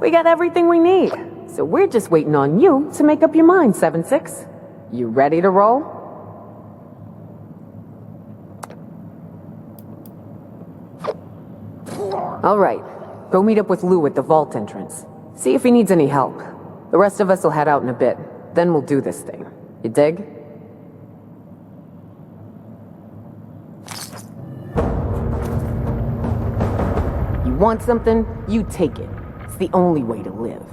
We got everything we need, so we're just waiting on you to make up your mind, 7-6. You ready to roll? All right, go meet up with Lou at the vault entrance. See if he needs any help. The rest of us will head out in a bit. Then we'll do this thing. You dig? You want something? You take it. It's the only way to live.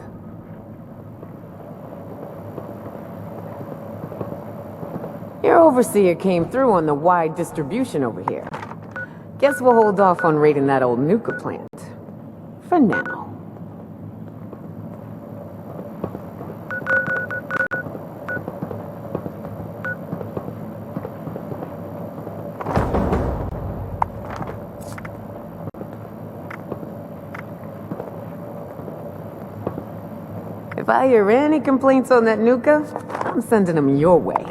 Your overseer came through on the wide distribution over here. Guess we'll hold off on raiding that old Nuka plant. For now. If I hear any complaints on that Nuka, I'm sending them your way.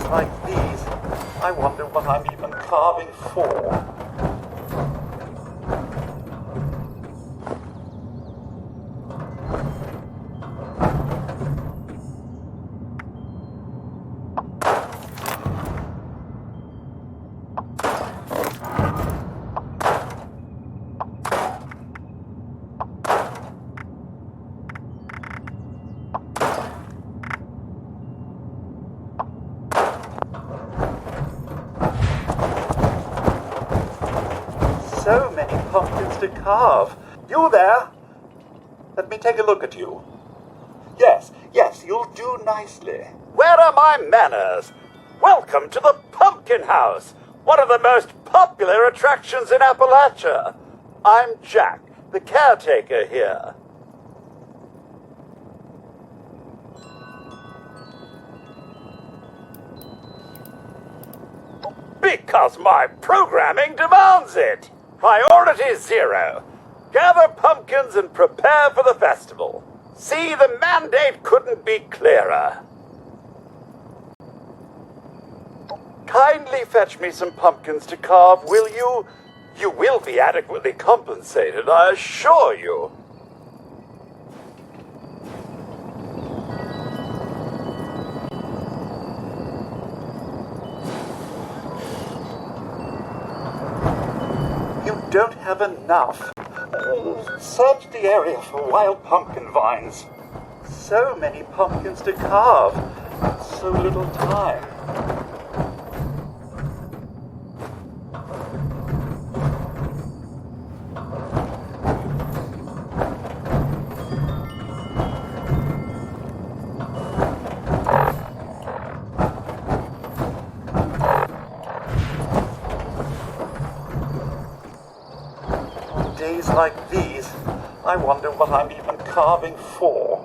like these, I wonder what I'm even carving for. So many pumpkins to carve. You there? Let me take a look at you. Yes, you'll do nicely. Where are my manners? Welcome to the Pumpkin House, one of the most popular attractions in Appalachia. I'm Jack, the caretaker here. Because my programming demands it. Priority 0. Gather pumpkins and prepare for the festival. See, the mandate couldn't be clearer. Kindly fetch me some pumpkins to carve, will you? You will be adequately compensated, I assure you. You don't have enough. Search the area for wild pumpkin vines. So many pumpkins to carve. So little time. Days like these, I wonder what I'm even carving for.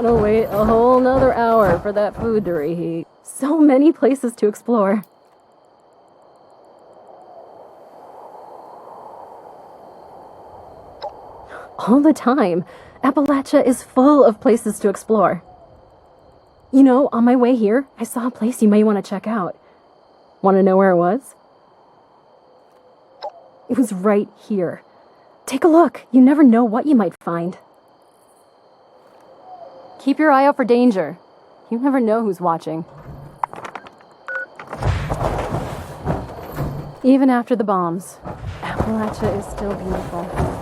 We'll wait a whole nother hour for that food to reheat. So many places to explore. All the time. Appalachia is full of places to explore. You know, on my way here, I saw a place you may want to check out. Want to know where it was? It was right here. Take a look. You never know what you might find. Keep your eye out for danger. You never know who's watching. Even after the bombs, Appalachia is still beautiful.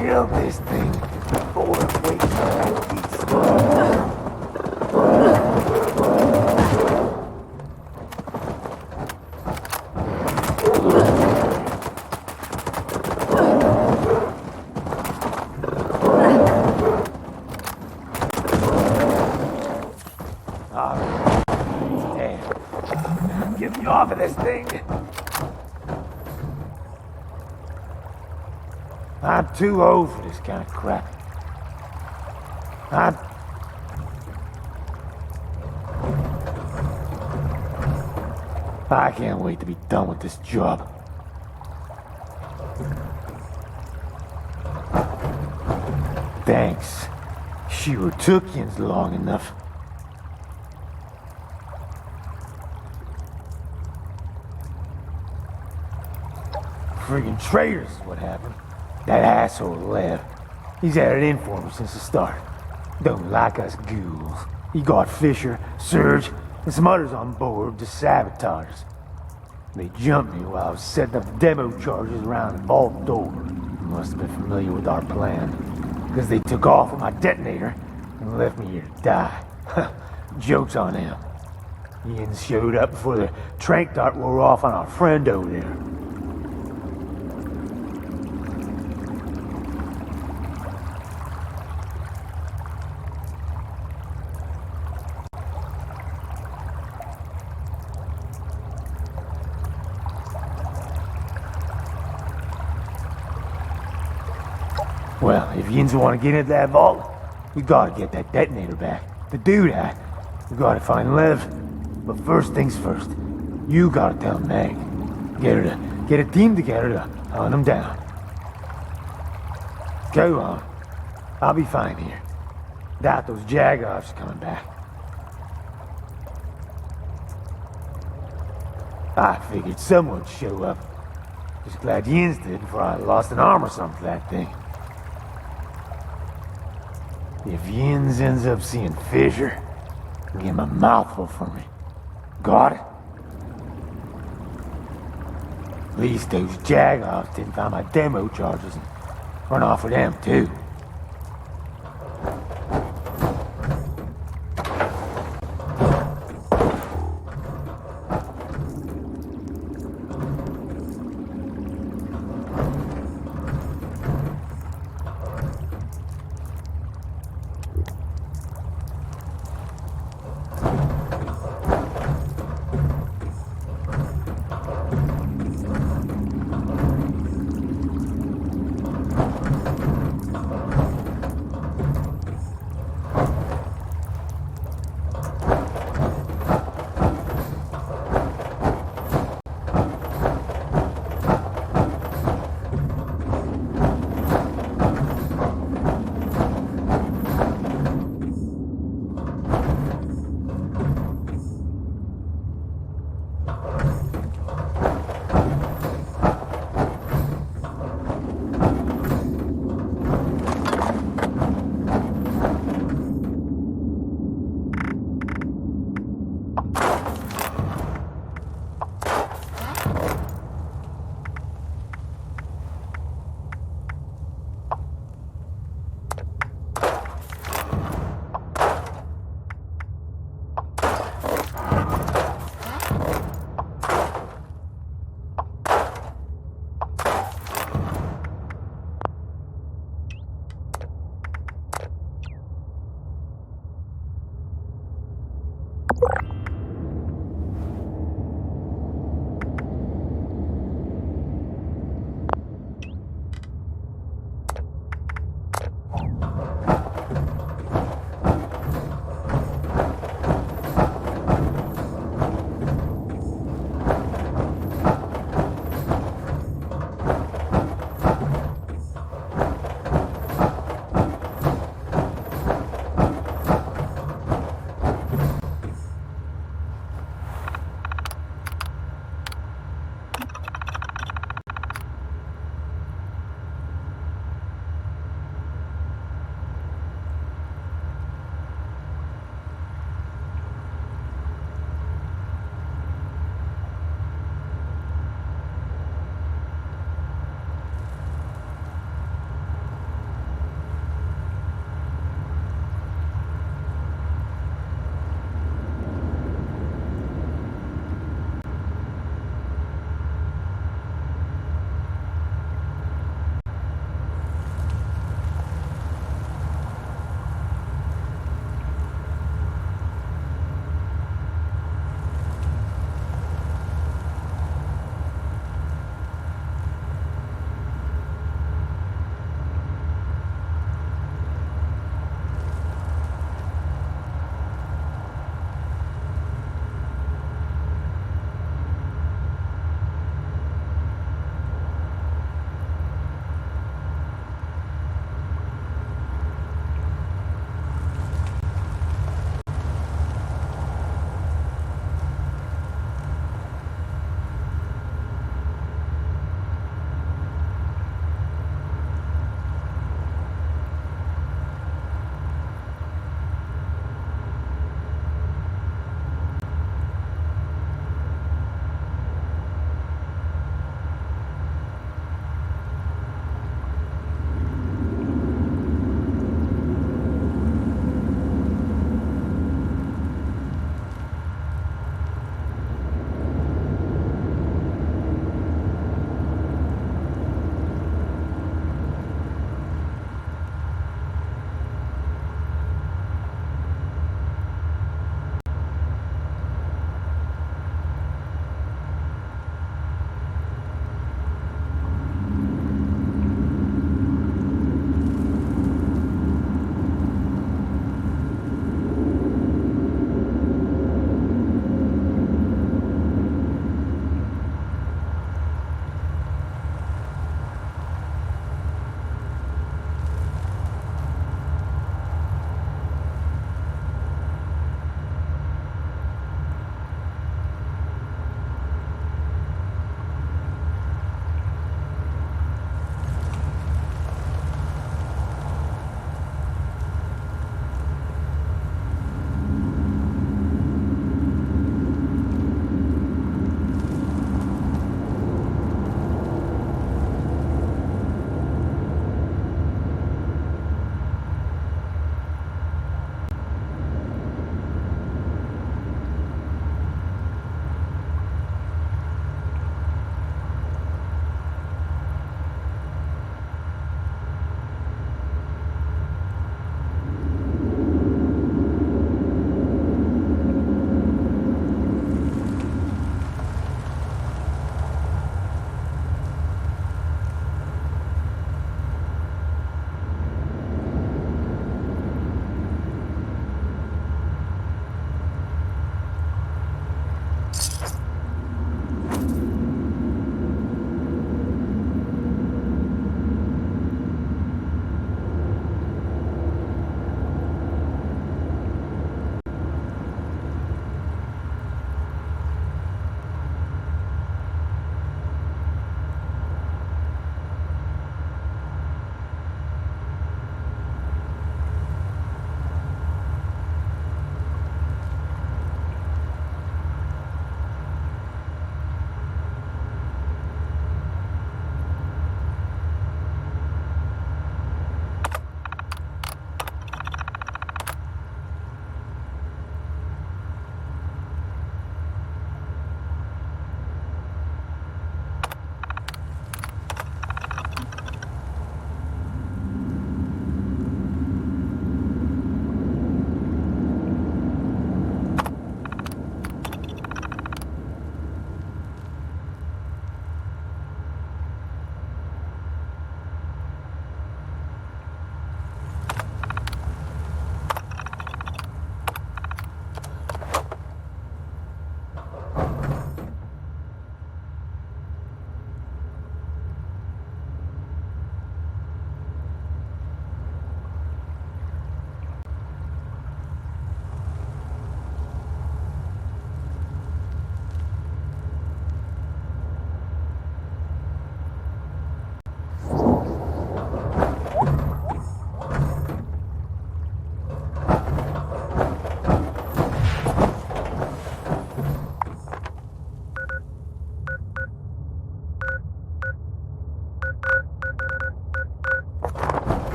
kill this thing before it wakes up and eats Get me off of this thing! I'm too old for this kind of crap. I can't wait to be done with this job. Thanks. Sure took yous long enough. Friggin' traitors is what happened. That asshole left. He's had it in for me since the start. Don't like us ghouls. He got Fisher, Surge, and some others on board to sabotage us. They jumped me while I was setting up the demo charges around the vault door. Must have been familiar with our plan, because they took off with my detonator and left me here to die. Joke's on them. Ian showed up before the trank dart wore off on our friend over there. Well, if yins want to get into that vault, we gotta get that detonator back. To do that, we gotta find Lev. But first things first, you gotta tell Meg. Get her to get a team together to hunt them down. Go on. I'll be fine here. Doubt those Jagoffs coming back. I figured someone would show up. Just glad yins did before I lost an arm or something to that thing. If Yins ends up seeing Fisher, give him a mouthful for me. Got it? At least those Jagoffs didn't find my demo charges and run off with them too.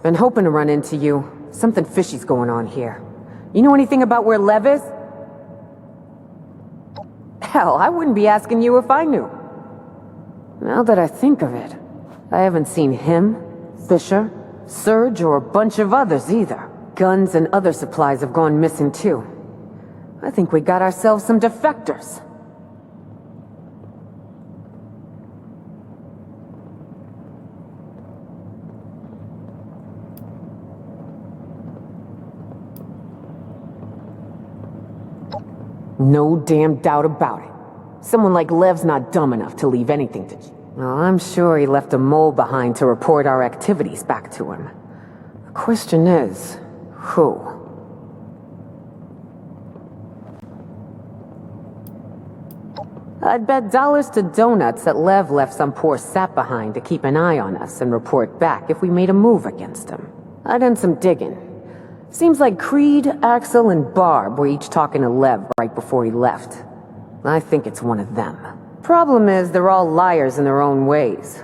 Been hoping to run into you. Something fishy's going on here. You know anything about where Lev is? Hell, I wouldn't be asking you if I knew. Now that I think of it, I haven't seen him, Fisher, Surge, or a bunch of others either. Guns and other supplies have gone missing too. I think we got ourselves some defectors. No damn doubt about it. Someone like Lev's not dumb enough to leave anything to... Well, I'm sure he left a mole behind to report our activities back to him. The question is, who? I'd bet dollars to donuts that Lev left some poor sap behind to keep an eye on us and report back if we made a move against him. I done some digging. Seems like Creed, Axel, and Barb were each talking to Lev right before he left. I think it's one of them. Problem is, they're all liars in their own ways.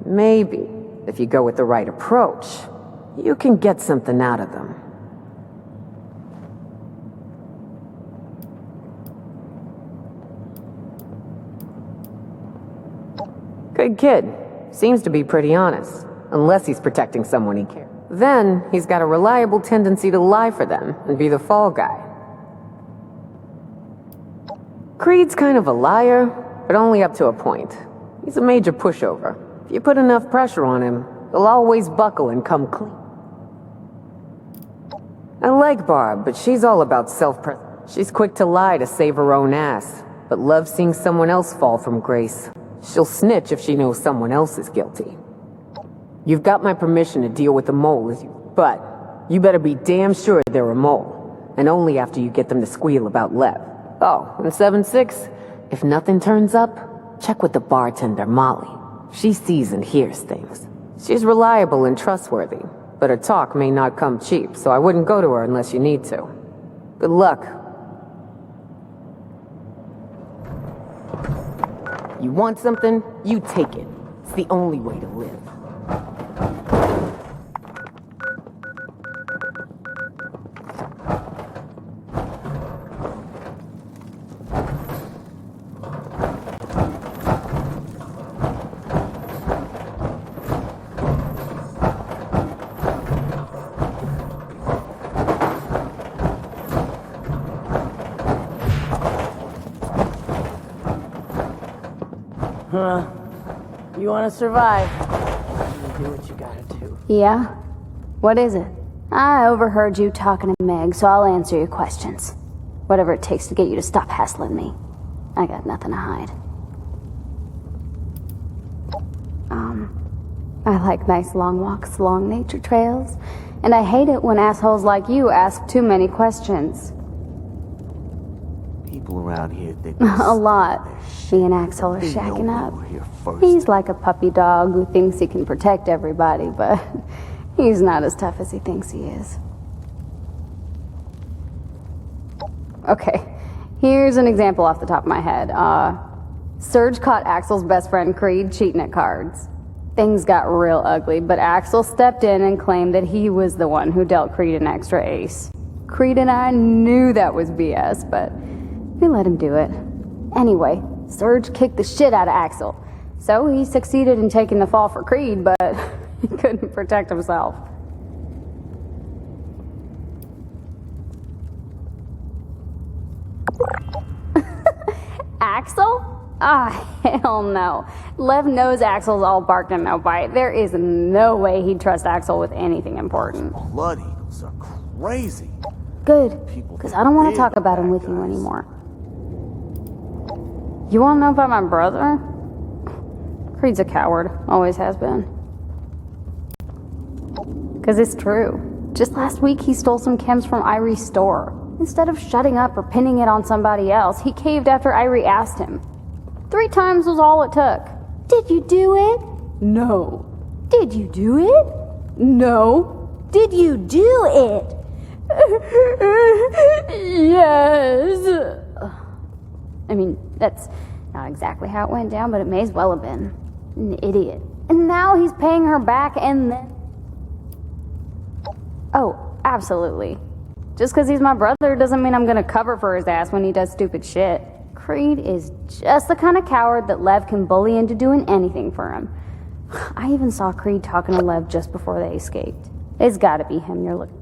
Maybe, if you go with the right approach, you can get something out of them. Good kid. Seems to be pretty honest. Unless he's protecting someone he cares. Then, he's got a reliable tendency to lie for them and be the fall guy. Creed's kind of a liar, but only up to a point. He's a major pushover. If you put enough pressure on him, he'll always buckle and come clean. I like Barb, but she's all about self-preservation. She's quick to lie to save her own ass, but loves seeing someone else fall from grace. She'll snitch if she knows someone else is guilty. You've got my permission to deal with the mole, but you better be damn sure they're a mole, and only after you get them to squeal about Lev. Oh, and 7-6, if nothing turns up, check with the bartender, Molly. She sees and hears things. She's reliable and trustworthy, but her talk may not come cheap, so I wouldn't go to her unless you need to. Good luck. You want something? You take it. It's the only way to live. You want to survive? You do what you gotta do. Yeah? What is it? I overheard you talking to Meg, so I'll answer your questions. Whatever it takes to get you to stop hassling me. I got nothing to hide. I like nice long walks along nature trails, and I hate it when assholes like you ask too many questions. People around here think A lot. Me and Axel are shacking up. He's like a puppy dog who thinks he can protect everybody, but he's not as tough as he thinks he is. Okay, here's an example off the top of my head. Surge caught Axel's best friend Creed cheating at cards. Things got real ugly, but Axel stepped in and claimed that he was the one who dealt Creed an extra ace. Creed and I knew that was BS, but we let him do it. Anyway, Surge kicked the shit out of Axel. So he succeeded in taking the fall for Creed, but he couldn't protect himself. Axel? Ah, hell no. Lev knows Axel's all bark and no bite. There is no way he'd trust Axel with anything important. Blood eagles are crazy. Good, because I don't want to talk about him with you anymore. You want to know about my brother? Creed's a coward. Always has been. Because it's true. Just last week, he stole some chems from Irie's store. Instead of shutting up or pinning it on somebody else, he caved after Irie asked him. 3 times was all it took. Did you do it? No. Did you do it? No. Did you do it? Yes. I mean, that's not exactly how it went down, but it may as well have been. An idiot. And now he's paying her back and then... Oh, absolutely. Just because he's my brother doesn't mean I'm gonna cover for his ass when he does stupid shit. Creed is just the kind of coward that Lev can bully into doing anything for him. I even saw Creed talking to Lev just before they escaped. It's gotta be him you're looking.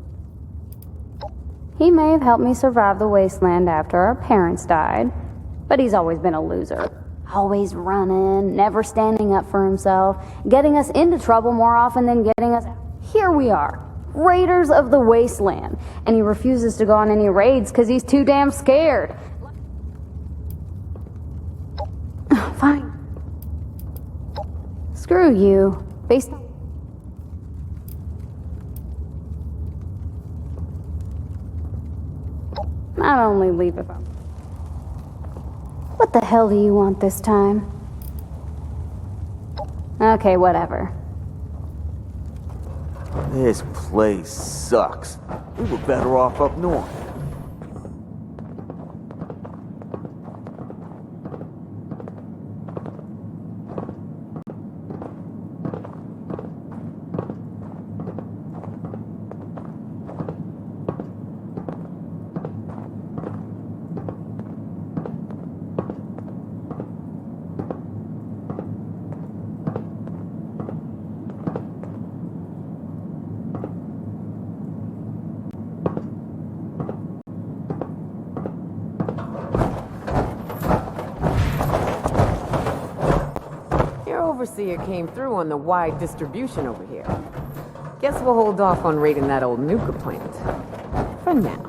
He may have helped me survive the wasteland after our parents died, but he's always been a loser. Always running, never standing up for himself, getting us into trouble more often than getting us... Here we are, raiders of the wasteland, and he refuses to go on any raids because he's too damn scared. Fine. Screw you. Based on... I'd only leave if I'm... What the hell do you want this time? Okay, whatever. This place sucks. We were better off up north. Overseer came through on the wide distribution over here. Guess we'll hold off on raiding that old nuka plant. For now.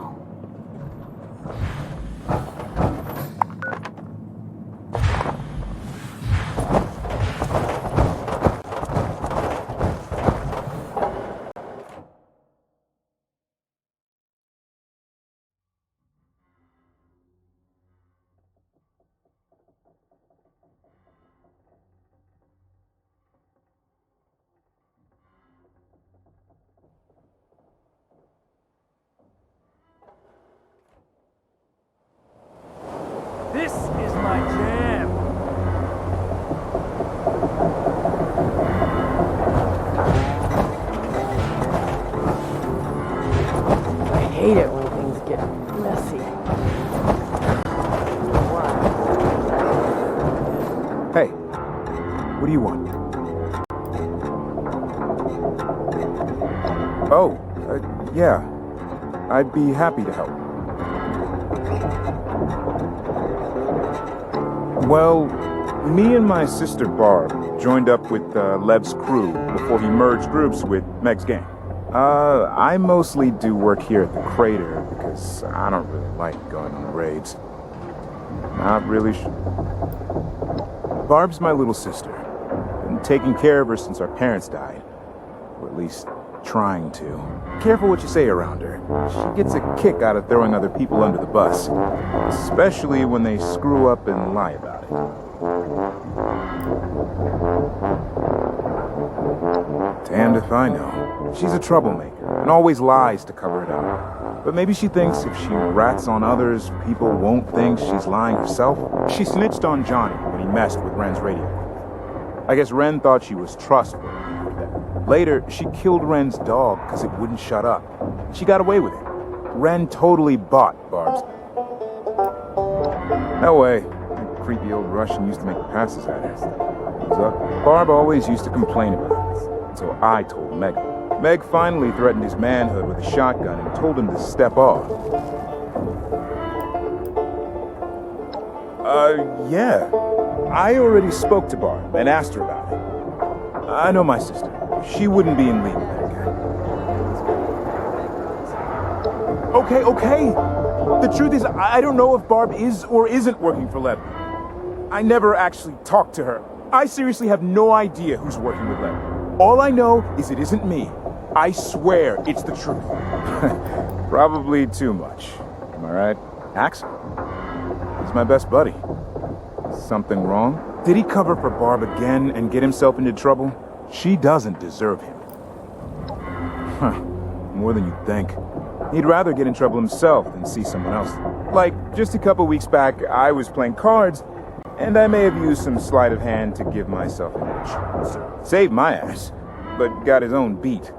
This is my jam. I hate it when things get messy. Hey, what do you want? Oh, yeah. I'd be happy to help. Well, me and my sister Barb joined up with Lev's crew before he merged groups with Meg's gang. I mostly do work here at the crater because I don't really like going on raids. Not really Barb's my little sister. Been taking care of her since our parents died. Or at least trying to. Careful what you say around her. She gets a kick out of throwing other people under the bus. Especially when they screw up and lie about it. Damned if I know. She's a troublemaker, and always lies to cover it up. But maybe she thinks if she rats on others, people won't think she's lying herself. She snitched on Johnny when he messed with Ren's radio equipment. I guess Ren thought she was trustworthy after that. Later, she killed Ren's dog because it wouldn't shut up. She got away with it. Ren totally bought Barb's. No way. That creepy old Russian used to make passes at her. Barb always used to complain about it, so I told Meg. Meg finally threatened his manhood with a shotgun and told him to step off. Yeah. I already spoke to Barb and asked her about it. I know my sister. She wouldn't be in league with that guy. Okay. The truth is, I don't know if Barb is or isn't working for Lev. I never actually talked to her. I seriously have no idea who's working with Lev. All I know is it isn't me. I swear it's the truth. Probably too much. Am I right? Axel? He's my best buddy. Something wrong? Did he cover for Barb again and get himself into trouble? She doesn't deserve him. Huh. More than you'd think. He'd rather get in trouble himself than see someone else. Like, just a couple weeks back, I was playing cards, and I may have used some sleight of hand to give myself an edge. Saved my ass, but got his own beat.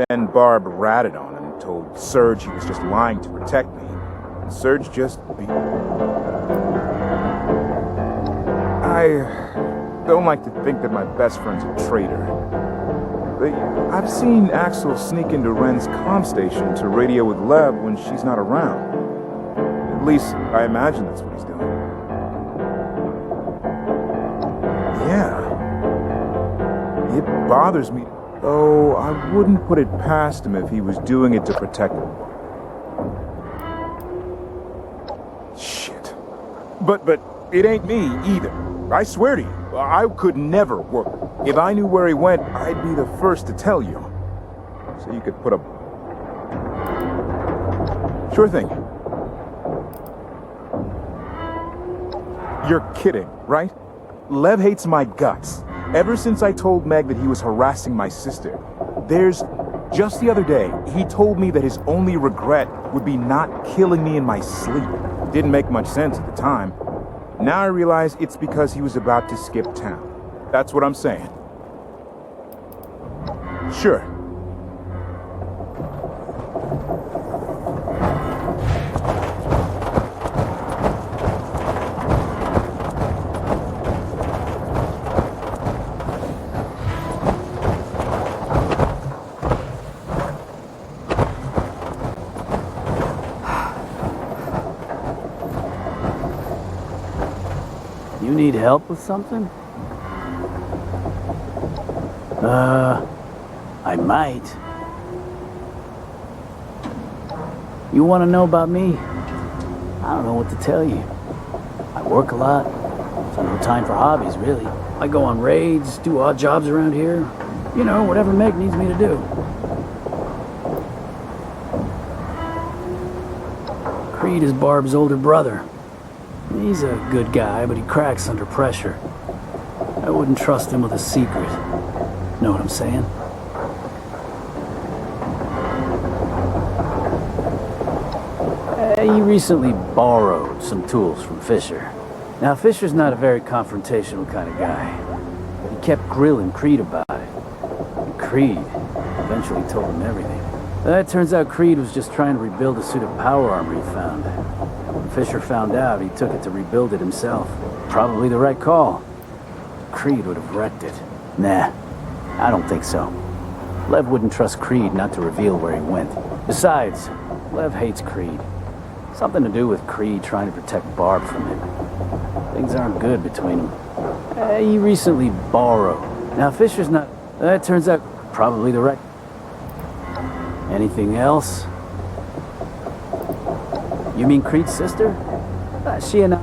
Then Barb ratted on him told Serge he was just lying to protect me. And Serge just beat me. I don't like to think that my best friend's a traitor. But I've seen Axel sneak into Ren's comm station to radio with Lev when she's not around. At least, I imagine that's what he's doing. Yeah. It bothers me, though I wouldn't put it past him if he was doing it to protect him. Shit. But it ain't me either. I swear to you, I could never work. If I knew where he went, I'd be the first to tell you. So you could put a... Sure thing. You're kidding, right? Lev hates my guts. Ever since I told Meg that he was harassing my sister. Just the other day, he told me that his only regret would be not killing me in my sleep. Didn't make much sense at the time. Now I realize it's because he was about to skip town. That's what I'm saying. Sure. You need help with something? I might. You want to know about me? I don't know what to tell you. I work a lot, so no time for hobbies, really. I go on raids, do odd jobs around here. You know, whatever Meg needs me to do. Creed is Barb's older brother. He's a good guy, but he cracks under pressure. I wouldn't trust him with a secret. Know what I'm saying? He recently borrowed some tools from Fisher. Now, Fisher's not a very confrontational kind of guy, but he kept grilling Creed about it. And Creed eventually told him everything. It turns out Creed was just trying to rebuild a suit of power armor he found. When Fisher found out, he took it to rebuild it himself. Probably the right call. Creed would have wrecked it. Nah, I don't think so. Lev wouldn't trust Creed not to reveal where he went. Besides, Lev hates Creed. Something to do with Creed trying to protect Barb from him. Things aren't good between them. He recently borrowed. Now, Fisher's not... It turns out probably the right... Anything else? You mean Creed's sister? She and I...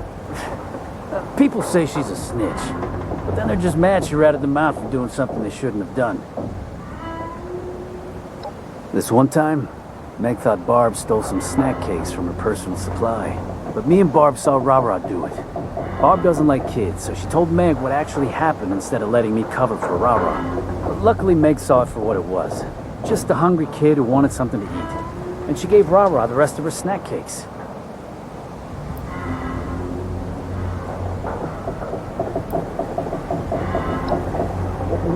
people say she's a snitch. But then they're just mad she ratted them out for doing something they shouldn't have done. This one time, Meg thought Barb stole some snack cakes from her personal supply. But me and Barb saw Rara do it. Barb doesn't like kids, so she told Meg what actually happened instead of letting me cover for Rara. But luckily, Meg saw it for what it was. Just a hungry kid who wanted something to eat. And she gave Rara the rest of her snack cakes.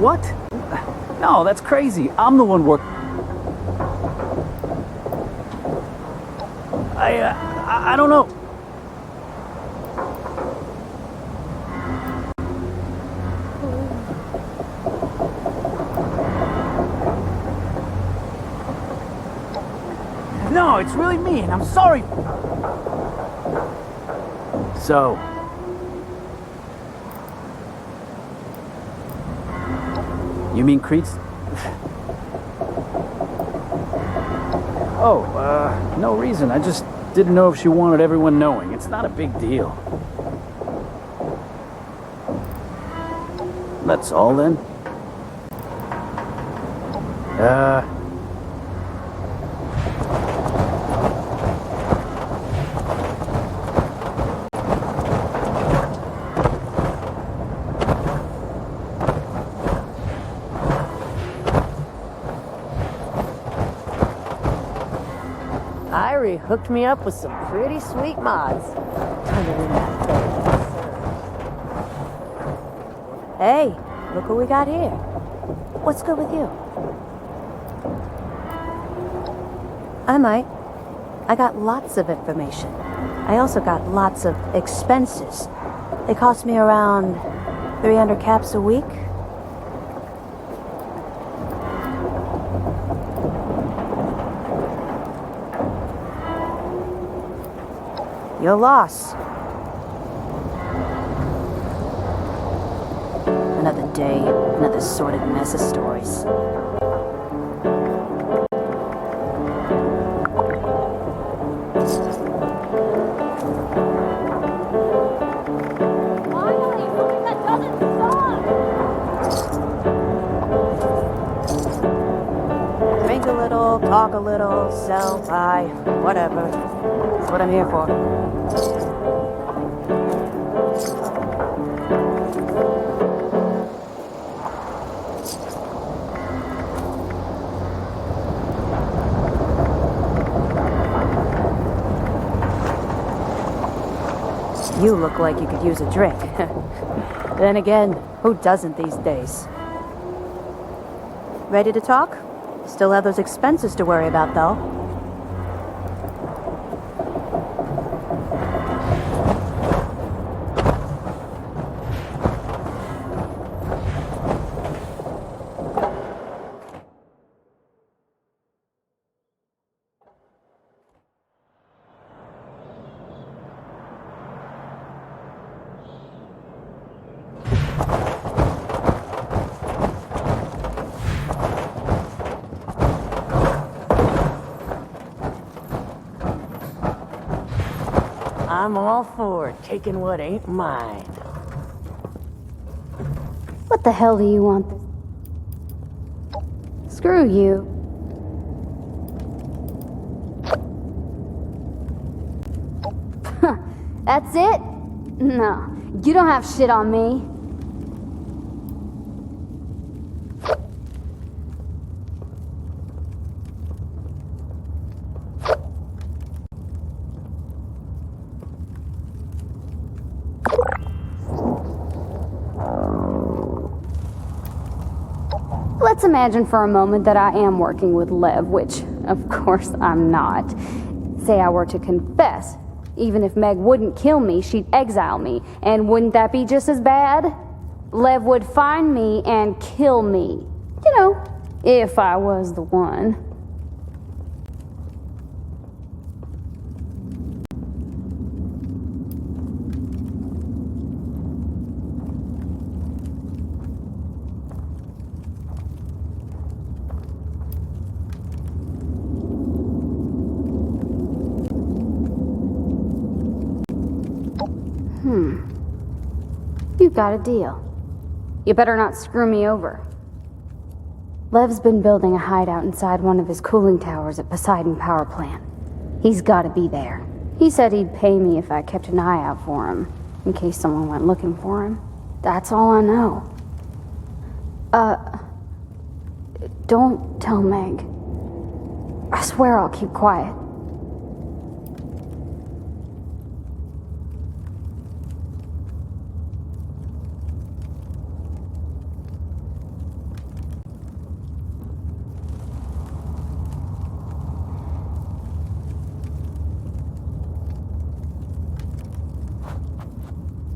What? No, that's crazy. I'm the one I don't know. No, it's really me, and I'm sorry. So... You mean Creed's... no reason. I just didn't know if she wanted everyone knowing. It's not a big deal. That's all, then? Irie hooked me up with some pretty sweet mods. Turn it in that thing. Hey, look what we got here. What's good with you? I might. I got lots of information. I also got lots of expenses. They cost me around 300 caps a week. Your loss. Another day, another sordid mess of stories. Finally, something that doesn't suck! Drink a little, talk a little, sell, buy, whatever. That's what I'm here for. You look like you could use a drink. Then again, who doesn't these days? Ready to talk? Still have those expenses to worry about, though. I'm all for taking what ain't mine. What the hell do you want this? Screw you. That's it? No, you don't have shit on me. Let's imagine for a moment that I am working with Lev, which, of course, I'm not. Say I were to confess. Even if Meg wouldn't kill me, she'd exile me. And wouldn't that be just as bad? Lev would find me and kill me. You know, if I was the one. You've got a deal. You better not screw me over. Lev's been building a hideout inside one of his cooling towers at Poseidon Power Plant. He's gotta be there. He said he'd pay me if I kept an eye out for him, in case someone went looking for him. That's all I know. Don't tell Meg. I swear I'll keep quiet.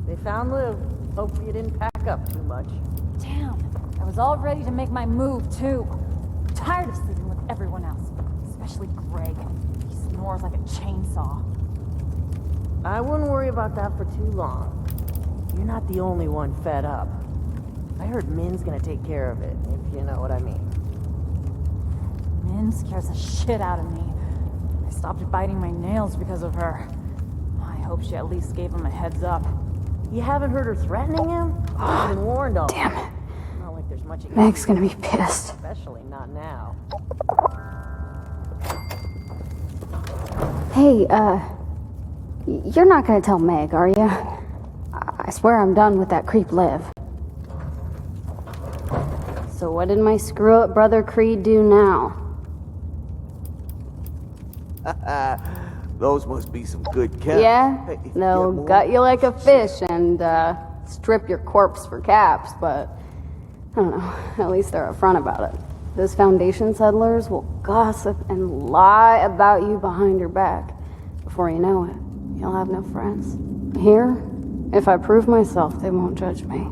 They found Liv. Hopefully you didn't pack up too much. Damn, I was all ready to make my move, too. I'm tired of sleeping with everyone else, especially Greg. He snores like a chainsaw. I wouldn't worry about that for too long. You're not the only one fed up. I heard Min's gonna take care of it, if you know what I mean. Min scares the shit out of me. I stopped biting my nails because of her. I hope she at least gave him a heads up. You haven't heard her threatening him? I've been warned all. Damn it. Not like there's much. Meg's gonna be pissed. Especially not now. Hey, you're not gonna tell Meg, are you? I swear I'm done with that creep Liv. So what did my screw-up brother Creed do now? Those must be some good cows. Yeah? Hey, They'll more? gut you like a fish and, strip your corpse for caps, but I don't know. At least they're upfront about it. Those Foundation settlers will gossip and lie about you behind your back. Before you know it, you'll have no friends. Here, if I prove myself, they won't judge me.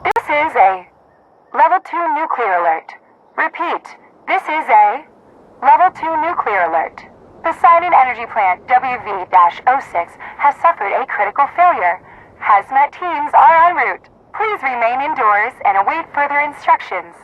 This is a Level 2 nuclear alert. Repeat, this is a Level 2 nuclear alert. Poseidon Energy Plant WV-06 has suffered a critical failure. Hazmat teams are en route. Please remain indoors and await further instructions.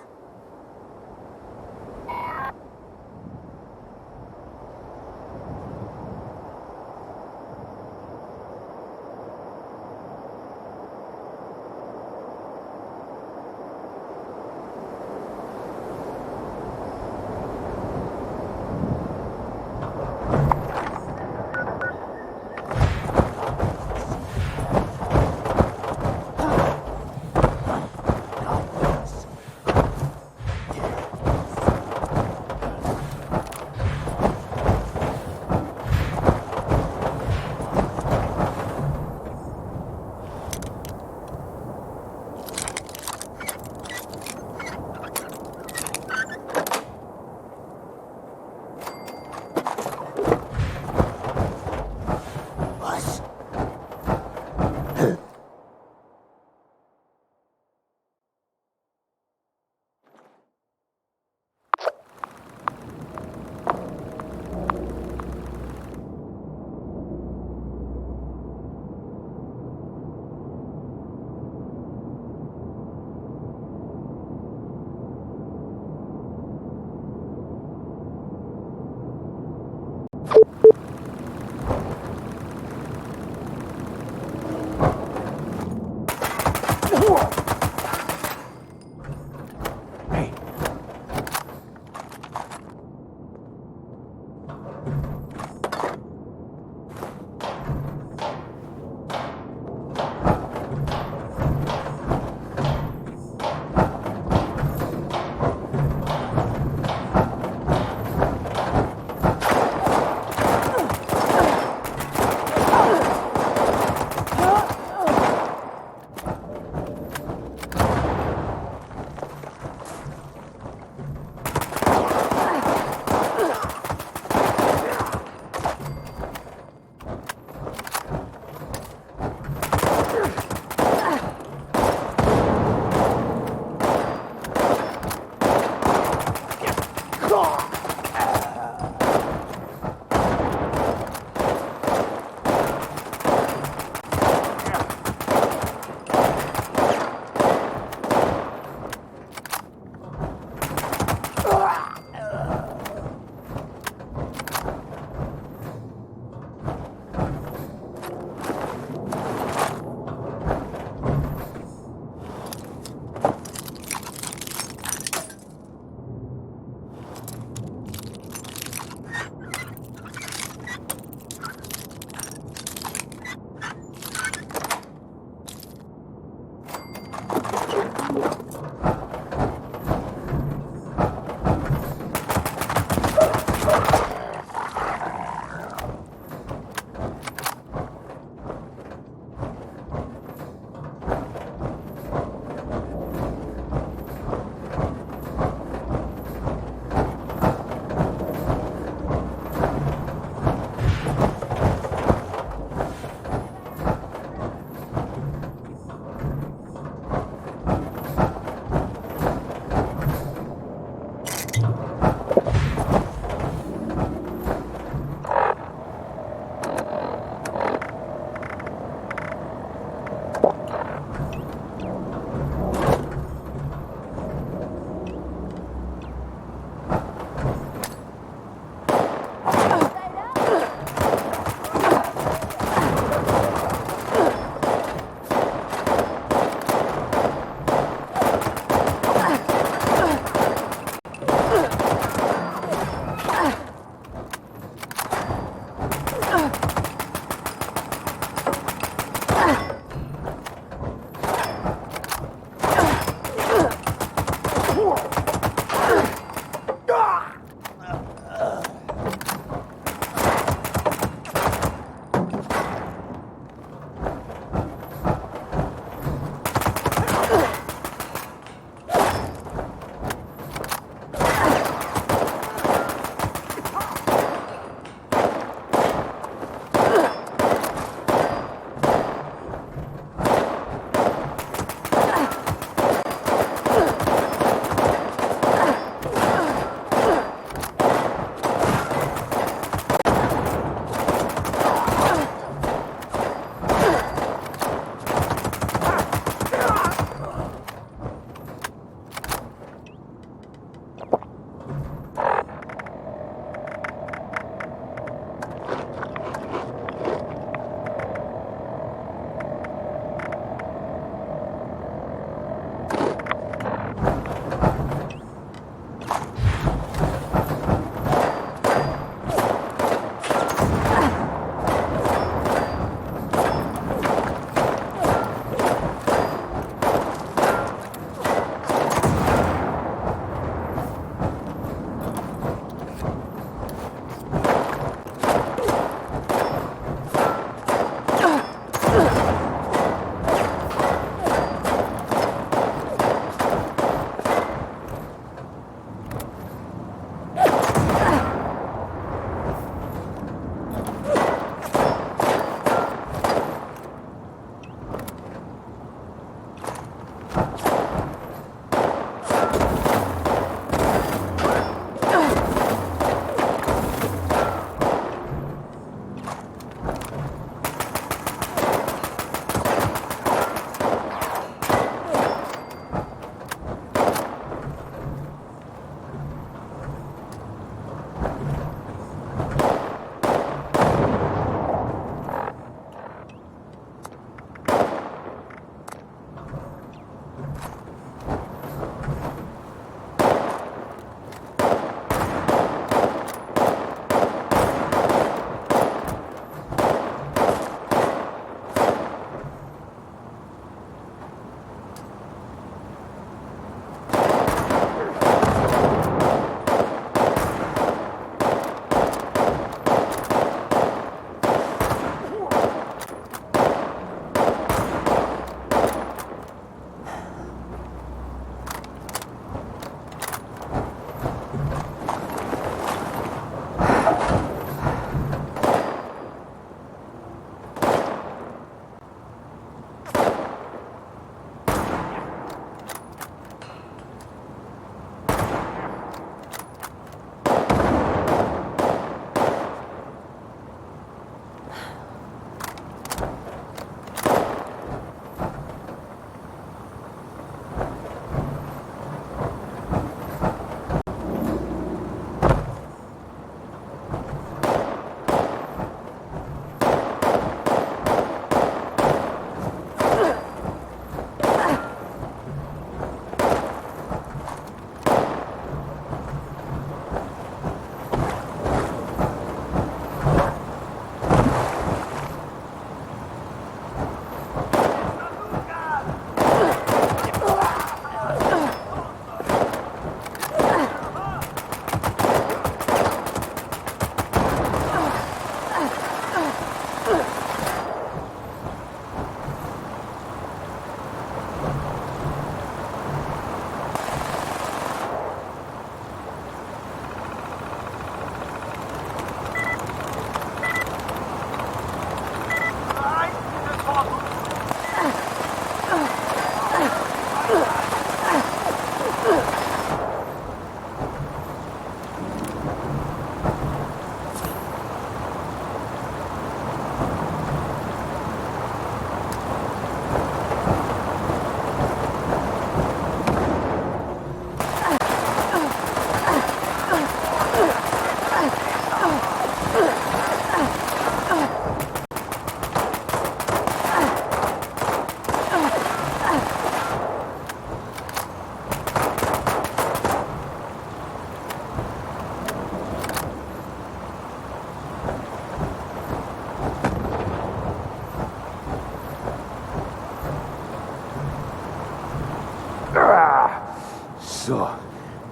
So,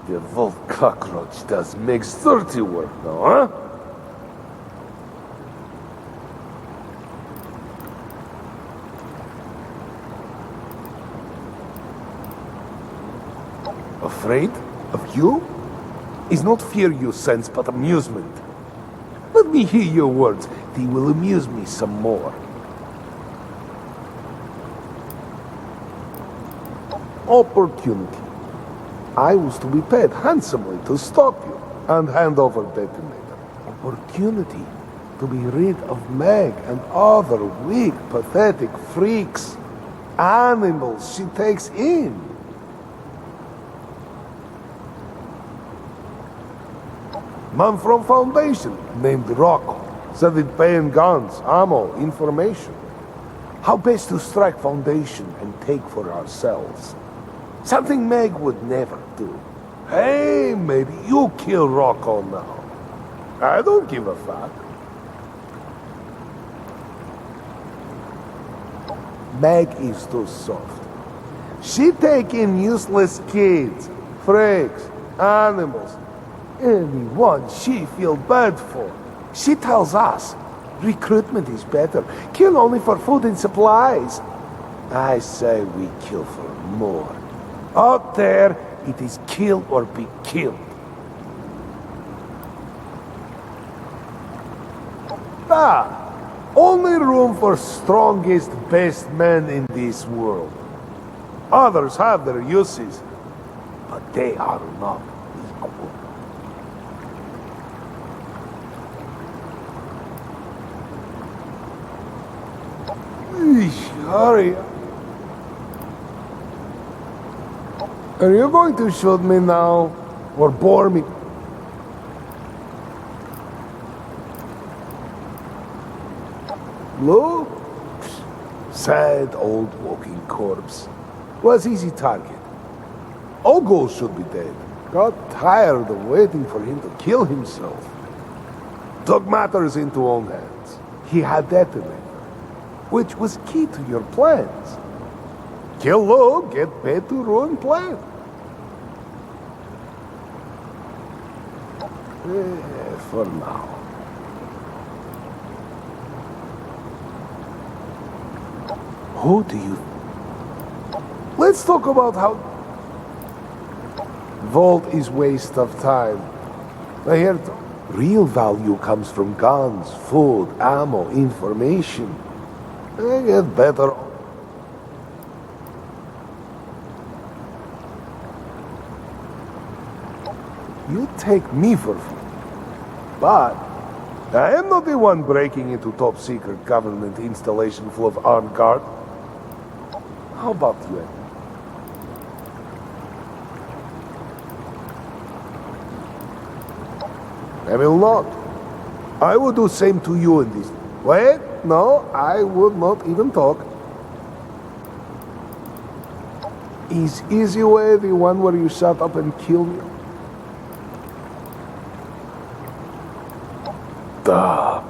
the Vault cockroach does Meg's dirty work now, huh? Afraid of you? Is not fear you sense, but amusement. Let me hear your words. They will amuse me some more. Opportunity. I was to be paid handsomely to stop you and hand over detonator. Opportunity to be rid of Meg and other weak, pathetic freaks. Animals she takes in. Man from Foundation, named Rocco, said he'd pay in guns, ammo, information. How best to strike Foundation and take for ourselves. Something Meg would never do. Hey, maybe you kill Rocco now. I don't give a fuck. Meg is too soft. She take in useless kids, freaks, animals, anyone she feel bad for. She tells us recruitment is better. Kill only for food and supplies. I say we kill for more. Out there, it is kill or be killed. Only room for strongest, best men in this world. Others have their uses, but they are not equal. Hurry. Are you going to shoot me now, or bore me? Look, sad old walking corpse. Was easy target. All ghouls should be dead. Got tired of waiting for him to kill himself. Took matters into own hands. He had detonator, which was key to your plans. Kill low, get paid to ruin plan. For now. Who do you... Let's talk about how... Vault is waste of time. I hear real value comes from guns, food, ammo, information. I get better... You take me for fool. But I am not the one breaking into top secret government installation full of armed guard. How about you? I will not. I would do same to you in this. Wait, no, I would not even talk. Is easy way the one where you shut up and kill me? Duh.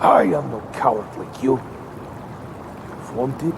I am no coward like you. Wanted?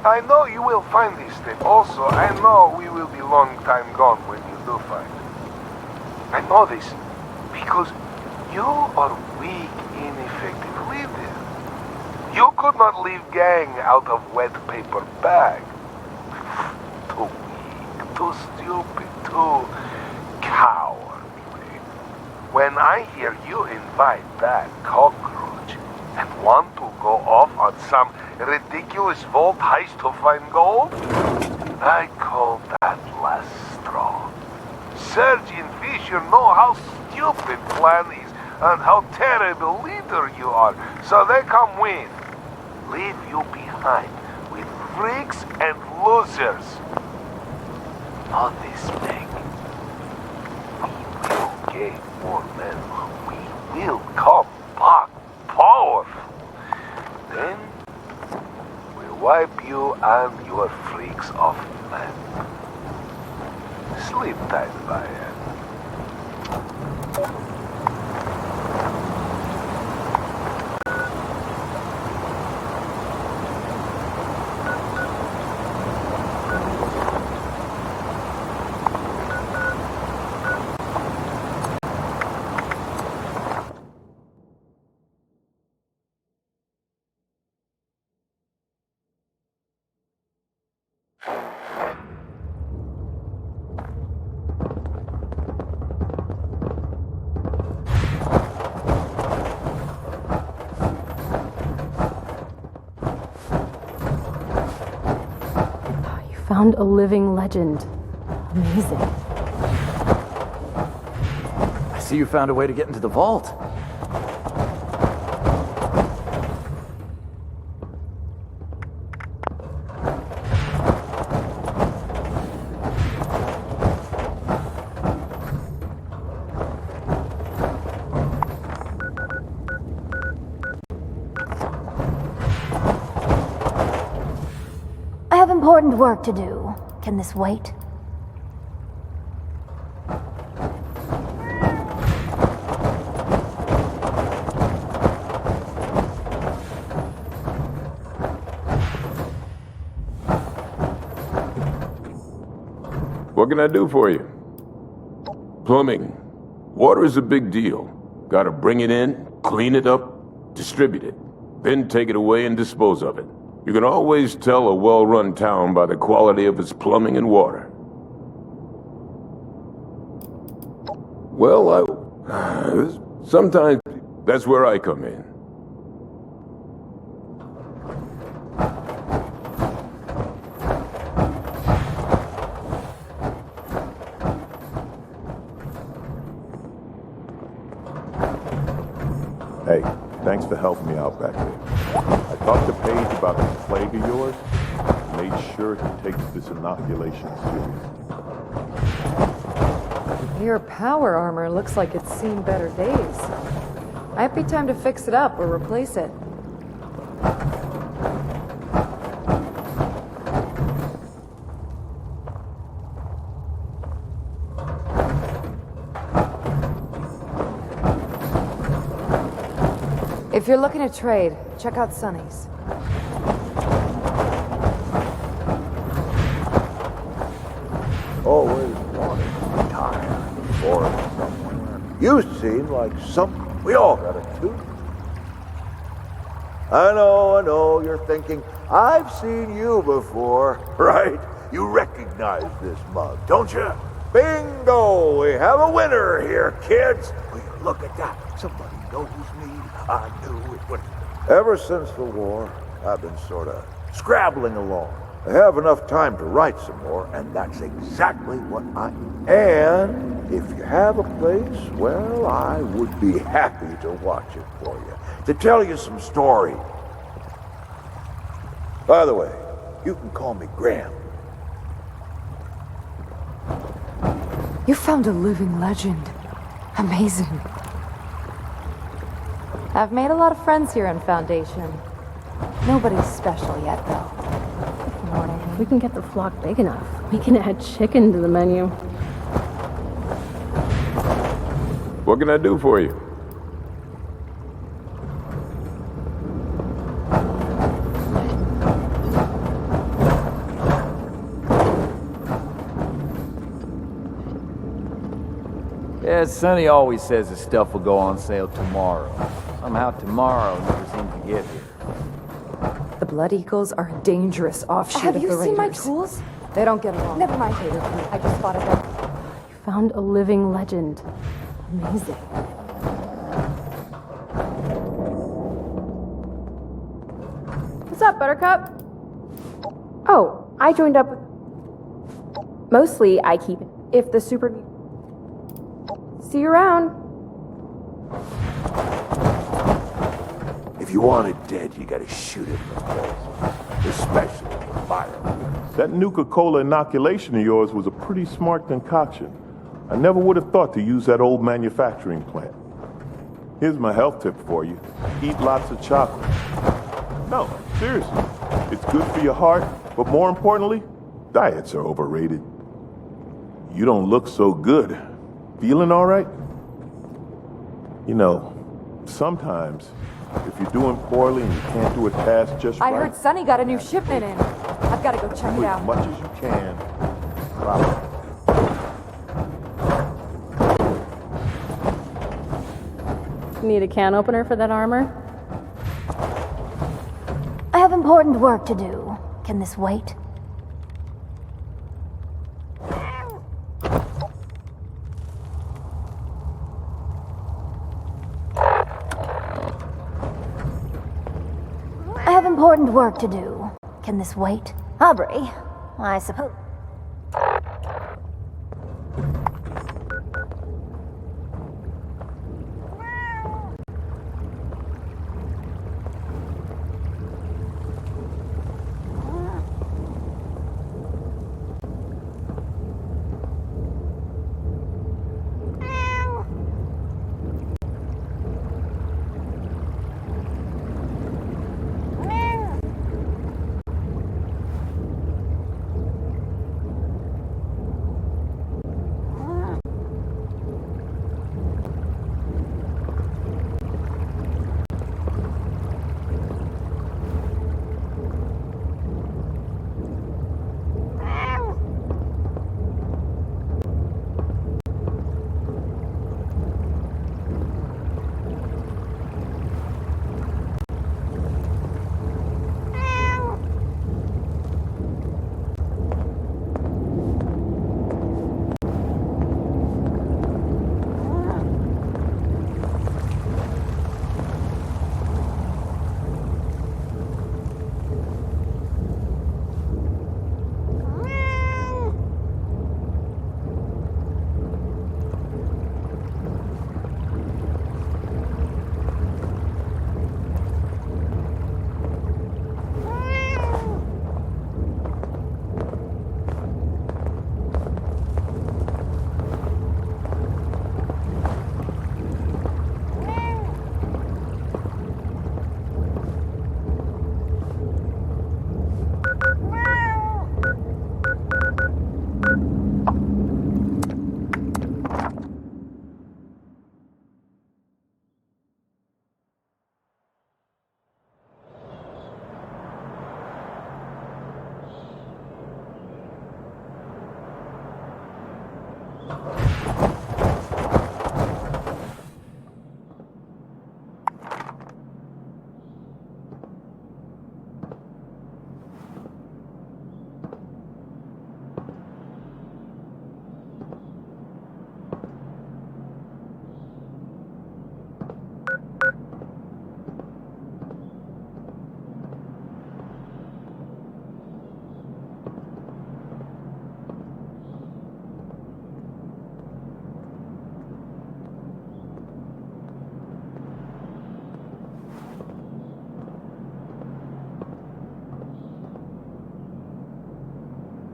I know you will find this thing. Also, I know we will be long time gone when you do find it. I know this because you are weak, ineffective leader. You could not leave gang out of wet paper bag. Too weak, too stupid, too cowardly. When I hear you invite that cockroach and want to go off on some ridiculous vault heist to find gold, I call that last straw. Sergeant Fisher know how stupid plan is and how terrible leader you are, so they come with. Leave you behind with freaks and losers. Not this thing. We will gain more men. We will come back powerful. Then we'll wipe you and your freaks off men. Sleep tight, Ryan. Found a living legend. Amazing. I see you found a way to get into the vault. I have important work to do. Can this wait? What can I do for you? Plumbing. Water is a big deal. Gotta bring it in, clean it up, distribute it, then take it away and dispose of it. You can always tell a well-run town by the quality of its plumbing and water. Well, sometimes that's where I come in. Hey, thanks for helping me out back there. I talked to Paige about this plague of yours, and made sure he takes this inoculation serious. Your power armor looks like it's seen better days. Might be time to fix it up or replace it. If you're looking to trade, check out Sonny's. Always wanted to retire before somewhere. You seem like something we all gotta do. I know, you're thinking, I've seen you before, right? You recognize this mug, don't you? Bingo! We have a winner here, kids! Will you look at that? Somebody knows me. I knew it would. Ever since the war, I've been sort of scrabbling along. I have enough time to write some more, and that's exactly what I do. And if you have a place, well, I would be happy to watch it for you, to tell you some stories. By the way, you can call me Graham. You found a living legend. Amazing. I've made a lot of friends here in Foundation. Nobody's special yet, though. If we can get the flock big enough, we can add chicken to the menu. What can I do for you? Yeah, Sonny always says his stuff will go on sale tomorrow. Somehow tomorrow never seems to get here. The Blood Eagles are a dangerous offshoot Have of you the seen my Raiders. tools? They don't get along. Never mind, Hater. I just spotted them. You found a living legend. Amazing. What's up, Buttercup? Oh, I joined up with... Mostly, I keep it. If the super... See you around. If you want it dead, you gotta shoot it in the face. Especially fire. That Nuka-Cola inoculation of yours was a pretty smart concoction. I never would have thought to use that old manufacturing plant. Here's my health tip for you. Eat lots of chocolate. No, seriously. It's good for your heart, but more importantly, diets are overrated. You don't look so good. Feeling all right? You know, sometimes, if you're doing poorly and you can't do a task just I right, heard Sonny got a new shipment in. I've got to go check do it as out. much as you can. Promise. Need a can opener for that armor? I have important work to do. Can this wait? I have important work to do. Can this wait? Aubrey, I suppose.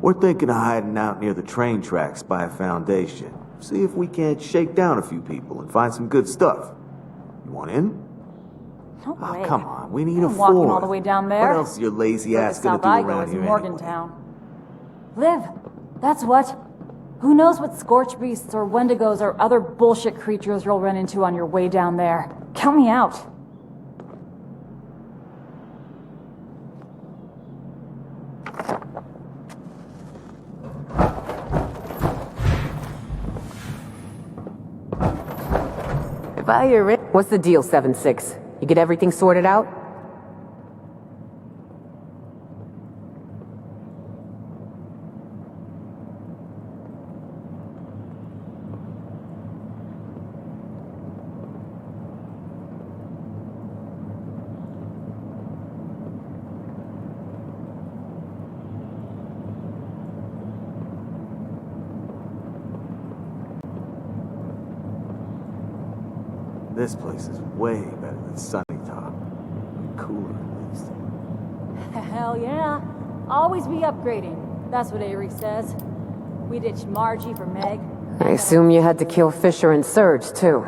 We're thinking of hiding out near the train tracks by a foundation. See if we can't shake down a few people and find some good stuff. You want in? No way. Come on, we need a I'm walking Ford. all the way down there. What else is your lazy ass gonna do South Igo around is here Morgantown. Liv, that's what. Who knows what scorch beasts or wendigos or other bullshit creatures you'll run into on your way down there. Count me out. If I hear it... What's the deal, 7-6? You get everything sorted out? This place is way better than Sunny Top. Cooler, at least. Hell yeah. Always be upgrading. That's what Avery says. We ditched Margie for Meg. I assume you had to kill Fisher and Surge, too.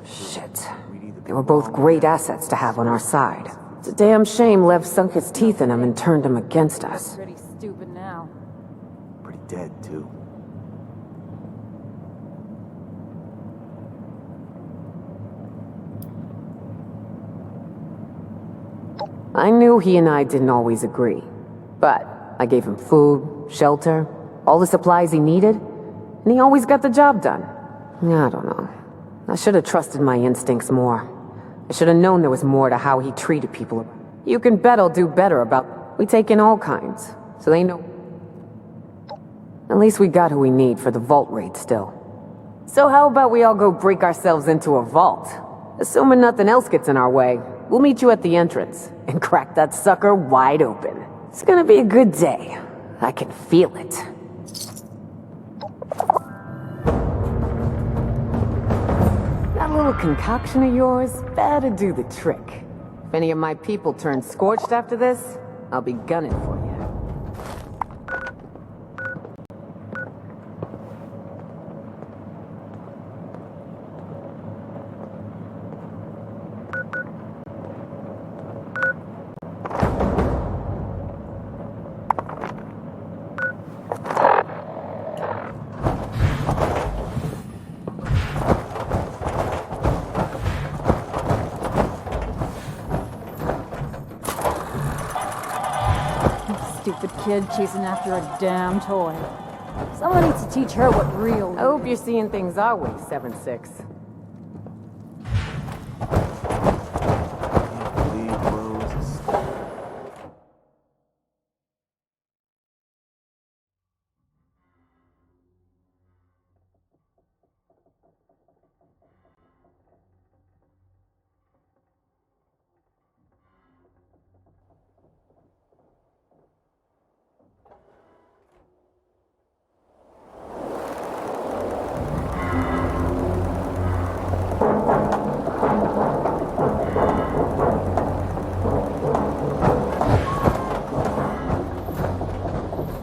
Shit. They were both great assets to have on our side. It's a damn shame Lev sunk his teeth in them and turned them against us. Pretty stupid now. Pretty dead, too. I knew he and I didn't always agree, but I gave him food, shelter, all the supplies he needed, and he always got the job done. I don't know. I should have trusted my instincts more. I should have known there was more to how he treated people. You can bet I'll do better about... We take in all kinds, so they know... At least we got who we need for the vault raid still. So how about we all go break ourselves into a vault? Assuming nothing else gets in our way, we'll meet you at the entrance and crack that sucker wide open. It's gonna be a good day. I can feel it. That little concoction of yours better do the trick. If any of my people turn scorched after this, I'll be gunning for you. Stupid kid chasing after a damn toy. Someone needs to teach her what real... I hope you're seeing things our way, 7-6.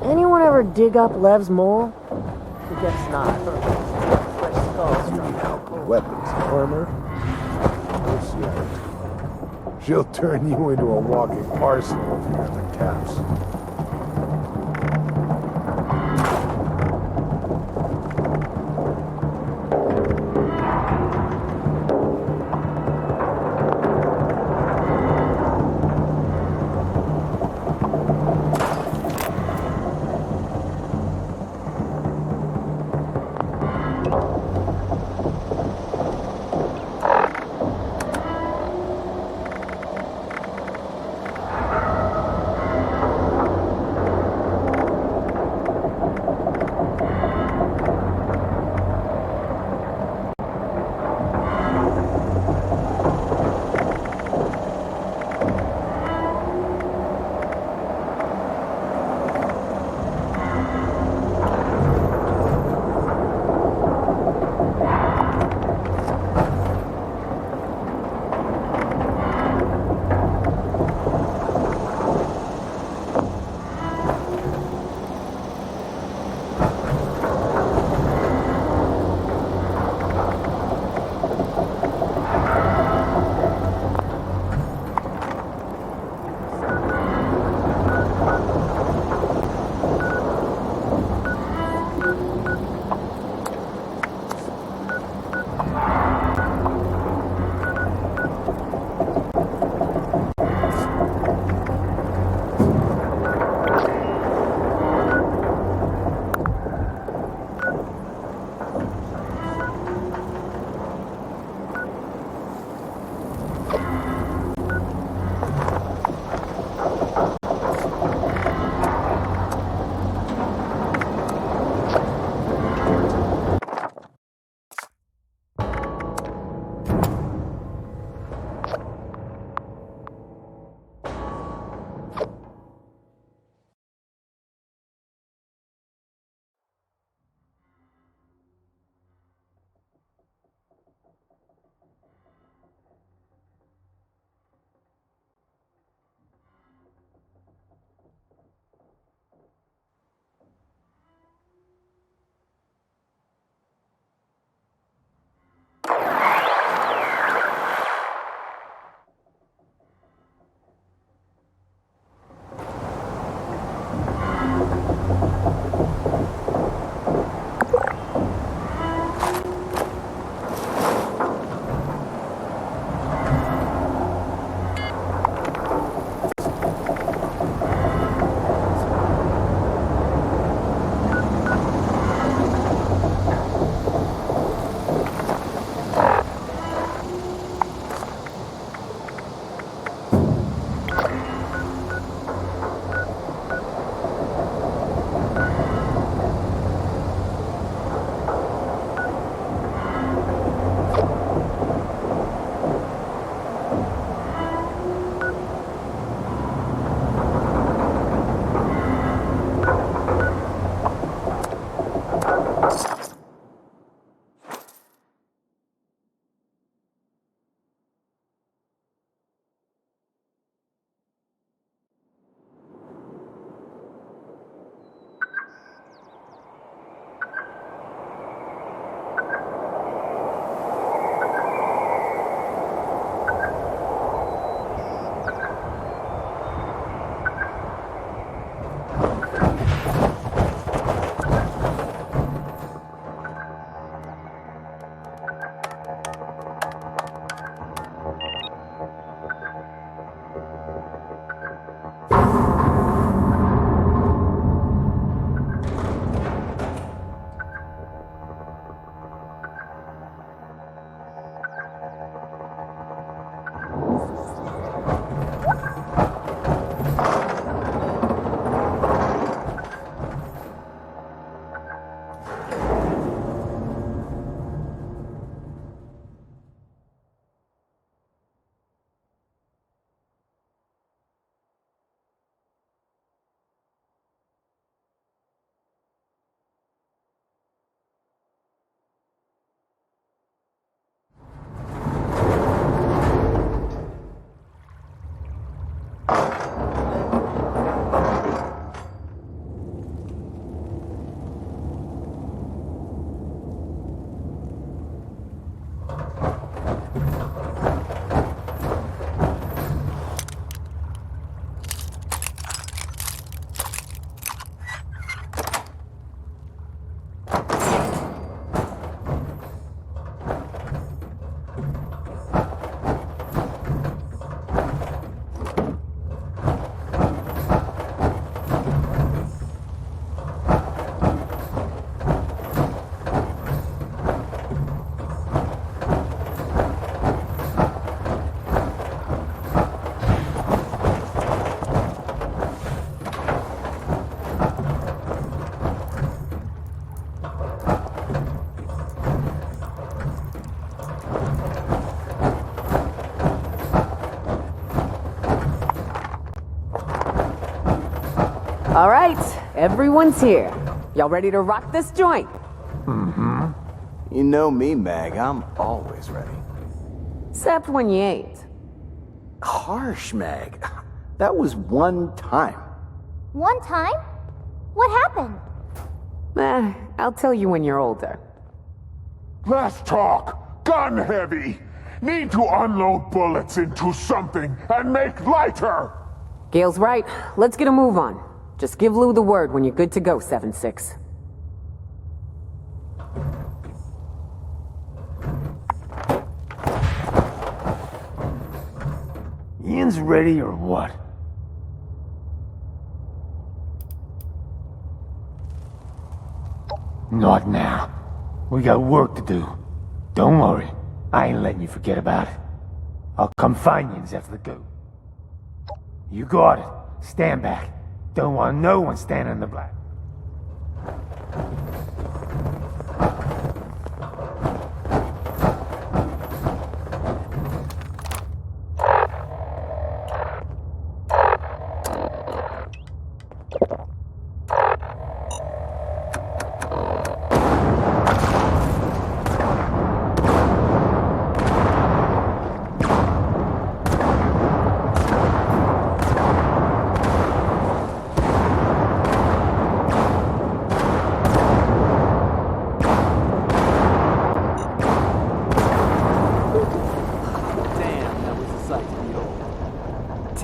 Anyone ever dig up Lev's mole? I guess not. Fresh skulls. You need help with weapons, armor? What's that? She'll turn you into a walking arsenal if you have the caps. All right, everyone's here. Y'all ready to rock this joint? Mm-hmm. You know me, Mag. I'm always ready. Except when you ain't. Harsh, Mag. That was one time. One time? What happened? I'll tell you when you're older. Let's talk. Gun heavy. Need to unload bullets into something and make lighter. Gail's right. Let's get a move on. Just give Lou the word when you're good to go, 7-6. Ian's ready or what? Not now. We got work to do. Don't worry. I ain't letting you forget about it. I'll come find you after the go. You got it. Stand back. Don't want no one standing in the black.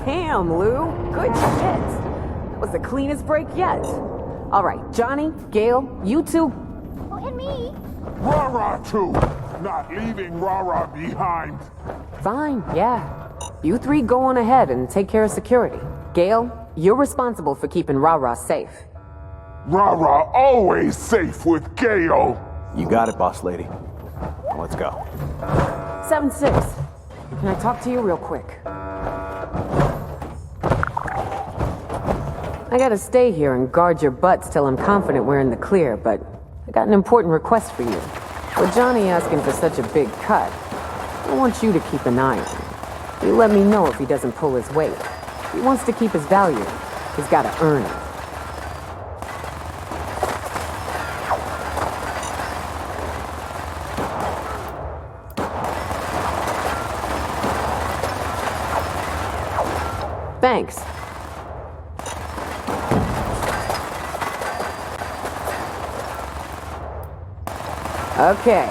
Damn, Lou. Good shit. That was the cleanest break yet. All right, Johnny, Gail, you two. Oh, and me. Rara, too. Not leaving Rara behind. Fine, yeah. You three go on ahead and take care of security. Gail, you're responsible for keeping Rara safe. Rara always safe with Gale. You got it, boss lady. Let's go. 7-6. Can I talk to you real quick? I gotta stay here and guard your butts till I'm confident we're in the clear, but I got an important request for you. With Johnny asking for such a big cut, I want you to keep an eye on him. You let me know if he doesn't pull his weight. He wants to keep his value. He's gotta earn it. Thanks. Okay.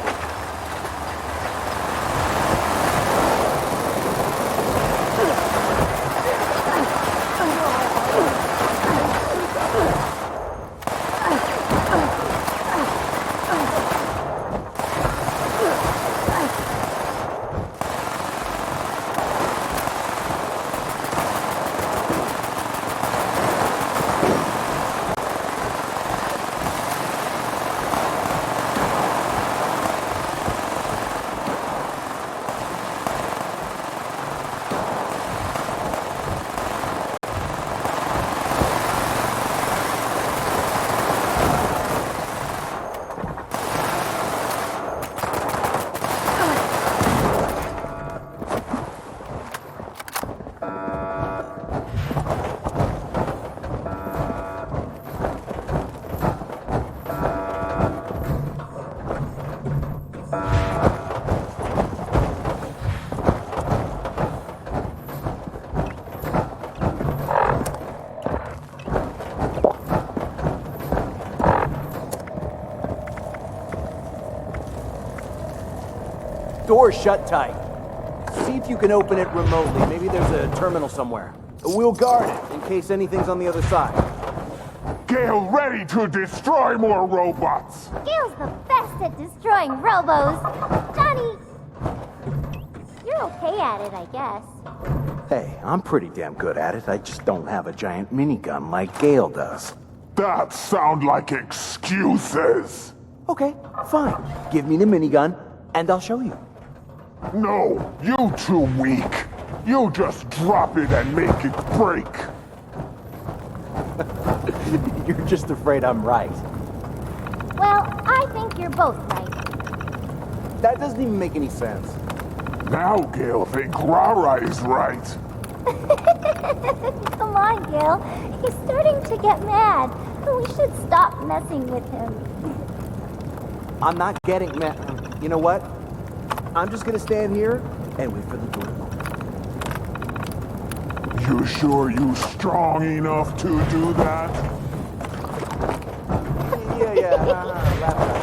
Door's shut tight. See if you can open it remotely. Maybe there's a terminal somewhere. We'll guard it in case anything's on the other side. Gale ready to destroy more robots. Gale's the best at destroying robos. Johnny, you're okay at it, I guess. Hey, I'm pretty damn good at it. I just don't have a giant minigun like Gale does. That sound like excuses. Okay, fine. Give me the minigun, and I'll show you. No, you too weak. You just drop it and make it break. You're just afraid I'm right. Well, I think you're both right. That doesn't even make any sense. Now Gale think Rara is right. Come on, Gil. He's starting to get mad. We should stop messing with him. I'm not getting mad. You know what? I'm just gonna stand here and wait for the door to open. You sure you strong enough to do that? Yeah.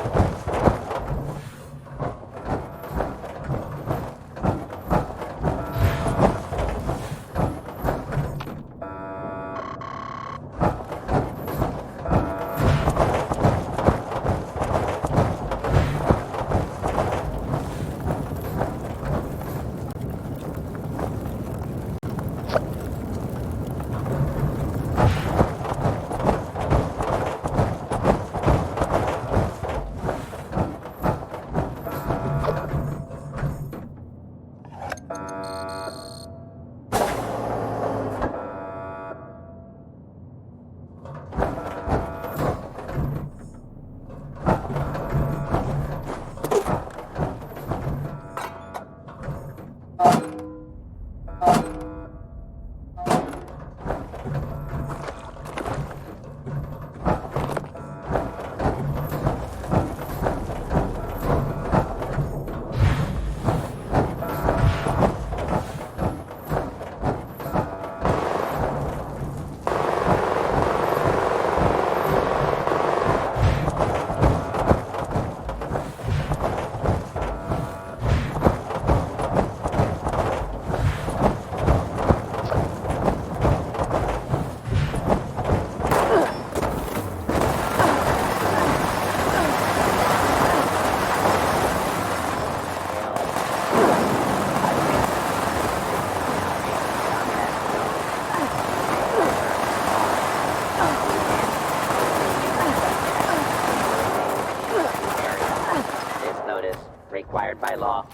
Required by law.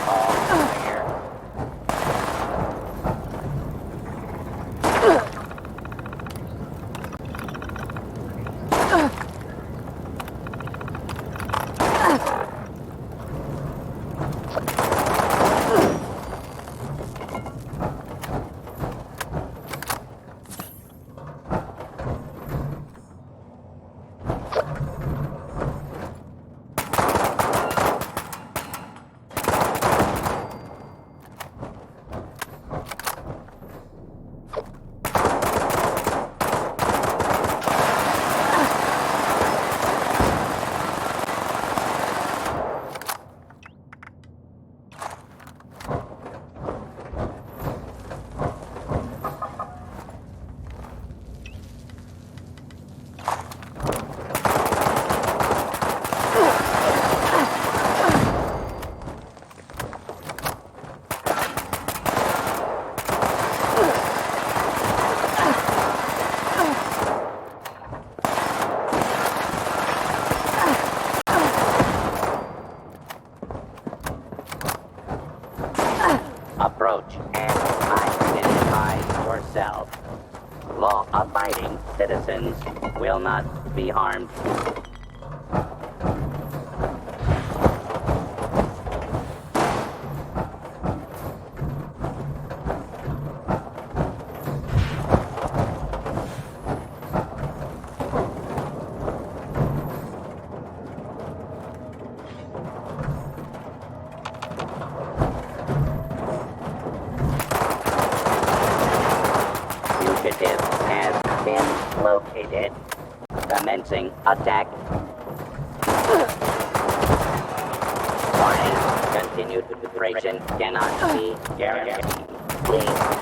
All clear. Approach and identify yourself. Law-abiding citizens will not be harmed. Fugitive has been located. Commencing attack. Warning, continued operation cannot be guaranteed. Please.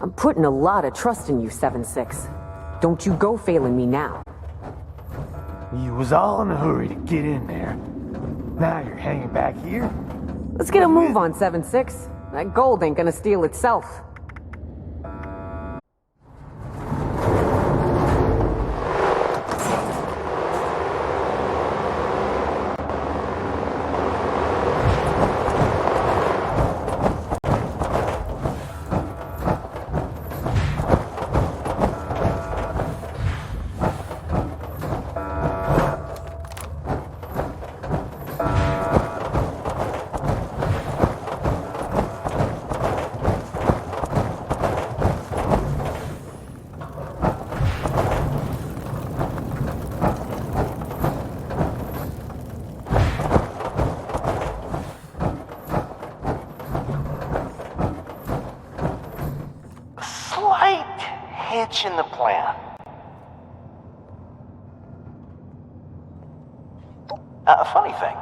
I'm putting a lot of trust in you, 7-6. Don't you go failing me now. You was all in a hurry to get in there. Now you're hanging back here? Let's get a move on, 7-6. That gold ain't gonna steal itself. Hitch in the plan. A funny thing,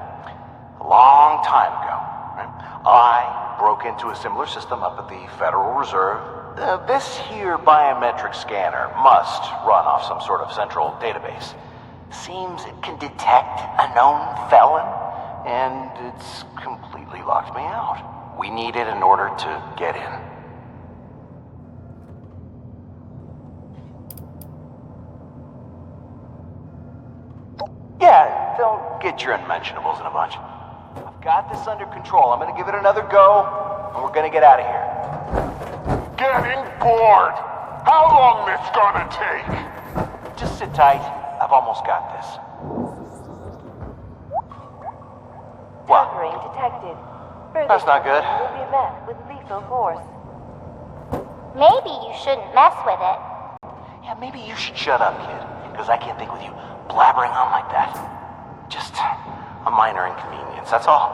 a long time ago, right, I broke into a similar system up at the Federal Reserve. This here biometric scanner must run off some sort of central database. Seems it can detect a known felon, and it's completely locked me out. We need it in order to get in. Yeah, don't get your unmentionables in a bunch. I've got this under control. I'm gonna give it another go, and we're gonna get out of here. Getting bored! How long this gonna take? Just sit tight. I've almost got this. What? Tampering detected. Further That's not good. will be met with lethal force. Maybe you shouldn't mess with it. Yeah, maybe you should shut up, kid. Because I can't think with you blabbering on like that. Just a minor inconvenience, that's all.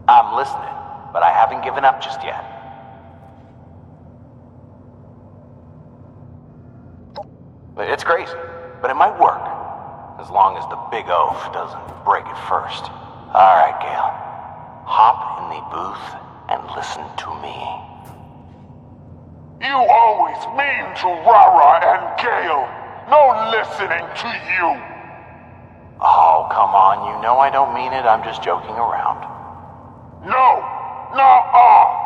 I'm listening, but I haven't given up just yet. It's crazy, but it might work. As long as the big oaf doesn't break it first. Alright, Gale. Hop in the booth and listen to me. You always mean to Rara and Gale. No listening to you. Oh, come on. You know I don't mean it. I'm just joking around. No. Nuh-uh.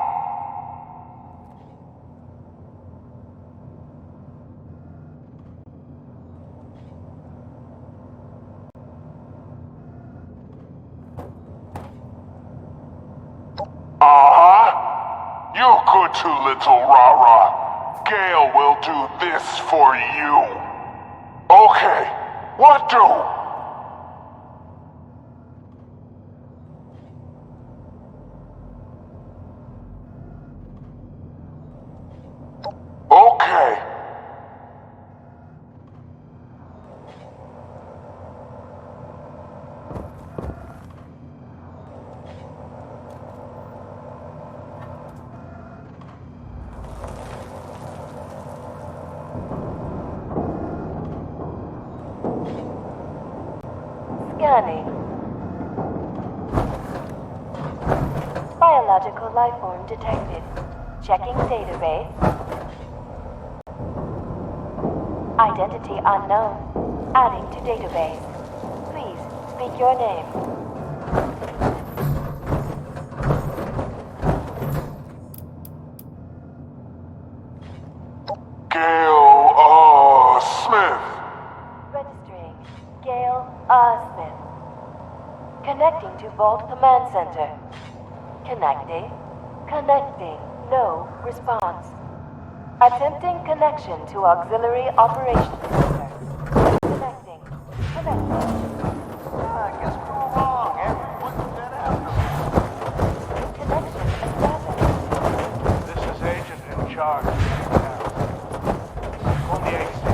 You good too, little Rara. Gale will do this for you. Okay, what do? Okay. Scanning. Biological life form detected. Checking database. Identity unknown. Adding to database. Please speak your name. Gale, Smith. Registering. Gale Smith. Connecting to Vault Command Center. Connecting. Connecting. No response. Attempting connection to Auxiliary Operations Center. Connecting. Connecting. I guess we're wrong. Everyone's dead after all. Connection established. This is Agent in charge. Call me AC.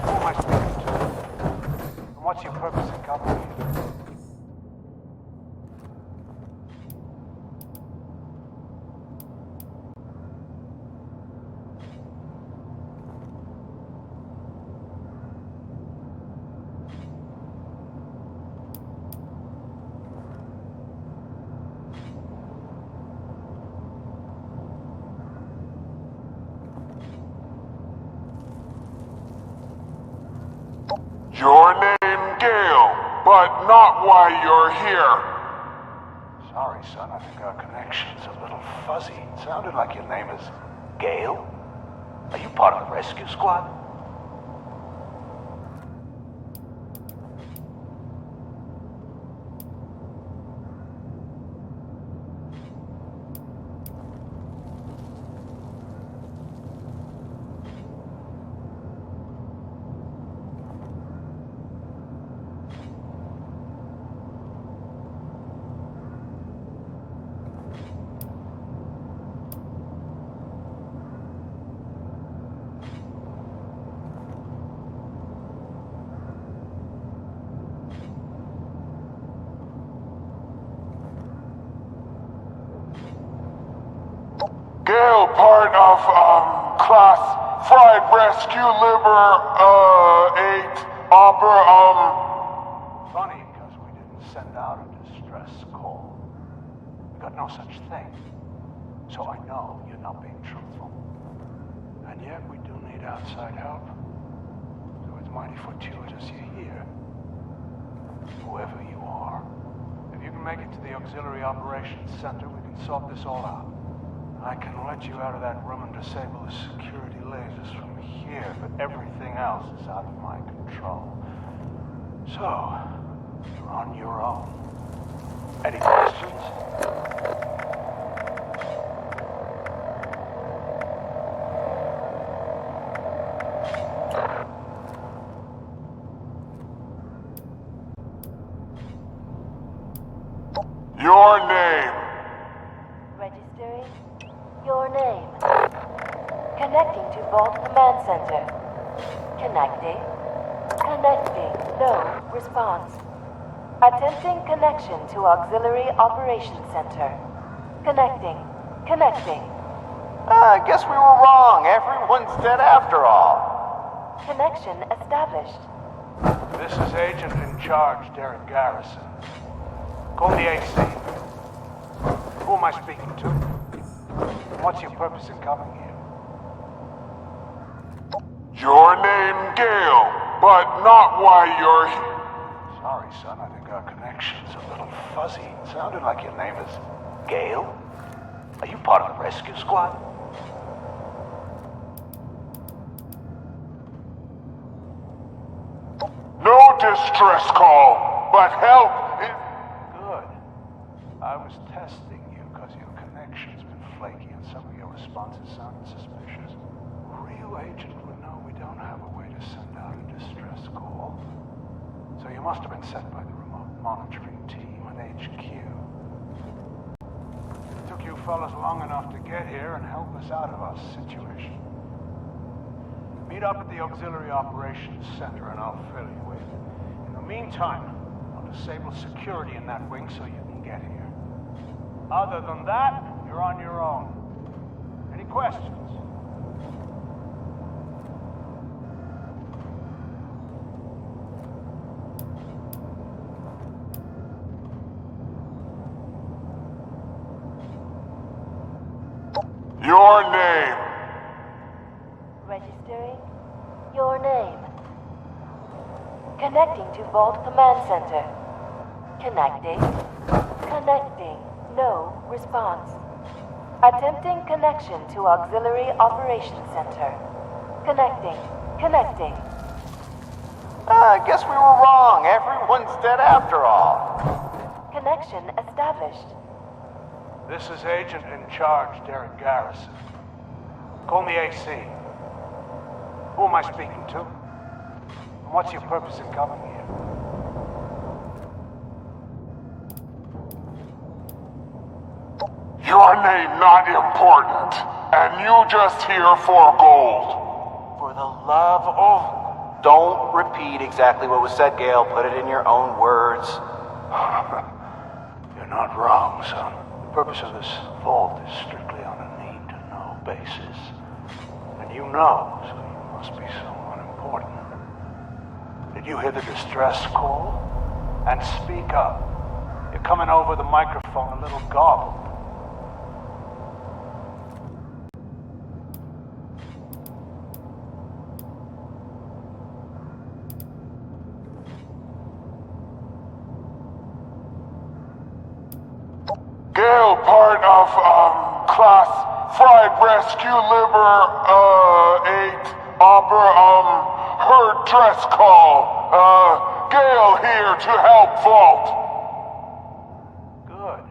Who am I speaking to? And what's your purpose in coming here? Your name, Gale, but not why you're here. Sorry, son, I think our connection's a little fuzzy. It sounded like your name is Gale. Are you part of the rescue squad? Gale, part of, class fried rescue liver, 8, Funny, because we didn't send out a distress call. We got no such thing. So I know you're not being truthful. And yet we do need outside help. So it's mighty fortuitous you're here. Whoever you are. If you can make it to the Auxiliary Operations Center, we can sort this all out. I can let you out of that room and disable the security lasers from here, but everything else is out of my control. So, you're on your own. Any questions? Your name. Registering your name. Connecting to Vault Command Center. Connecting. Connecting. No response. Attempting connection to Auxiliary Operations Center. Connecting. Connecting. I guess we were wrong. Everyone's dead after all. Connection established. This is Agent in Charge, Derek Garrison. Call me AC. Who am I speaking to? And what's your purpose in coming here? Your name, Gale, but not why you're here. Sorry, son, I think our connection's a little fuzzy. It sounded like your name is Gale. Are you part of the rescue squad? No distress call, but help is... Good. I was testing you because your connection's been flaky and some of your responses sounded suspicious. A real agent would know we don't have a way to send out a distress call. So you must have been sent by the remote monitoring team at HQ. It took you fellas long enough to get here and help us out of our situation. Meet up at the Auxiliary Operations Center and I'll fill you in. In the meantime, I'll disable security in that wing so you can get here. Other than that, you're on your own. Any questions? Your name. Registering your name. Connecting to Vault Command Center. Connecting. Connecting. No response. Attempting connection to Auxiliary Operations Center. Connecting. Connecting. I guess we were wrong. Everyone's dead after all. Connection established. This is Agent in Charge, Derek Garrison. Call me AC. Who am I speaking to? And what's your purpose in coming here? Your name not important, and you just here for gold. For the love of... Don't repeat exactly what was said, Gale. Put it in your own words. You're not wrong, son. The purpose of this vault is strictly on a need-to-know basis. And you know, so you must be someone important. Did you hear the distress call? And speak up. You're coming over the microphone a little garbled. Gale, part of, class fried rescue liver, 8, heard dress call. Gale here to help Vault. Good.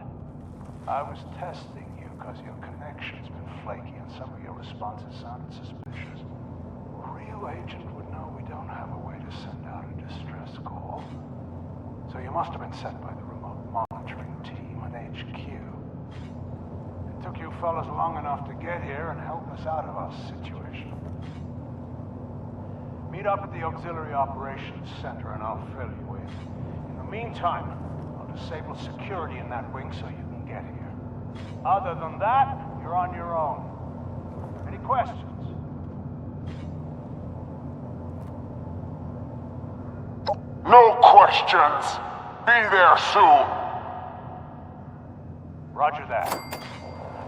I was testing you because your connection's been flaky and some of your responses sounded suspicious. A real agent would know we don't have a way to send out a distress call. So you must have been sent by the remote monitoring team at HQ. It took you fellas long enough to get here and help us out of our situation. Meet up at the Auxiliary Operations Center and I'll fill you in. In the meantime, I'll disable security in that wing so you can get here. Other than that, you're on your own. Any questions? No questions. Be there soon. Roger that.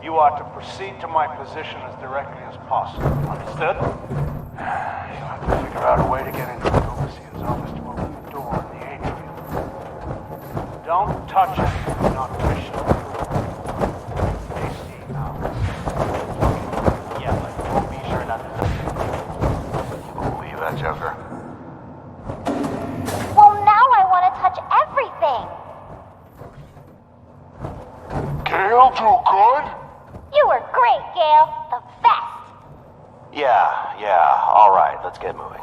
You are to proceed to my position as directly as possible. Understood? You'll have to figure out a way to get into the overseer's office to open the door in the atrium. Don't touch it. Do not wish to prove. AC now. Yeah, but we'll be sure not to touch it. You believe that, Joker? Well, now I want to touch everything. Gale, too good? You were great, Gale. The best. Yeah, alright, let's get moving.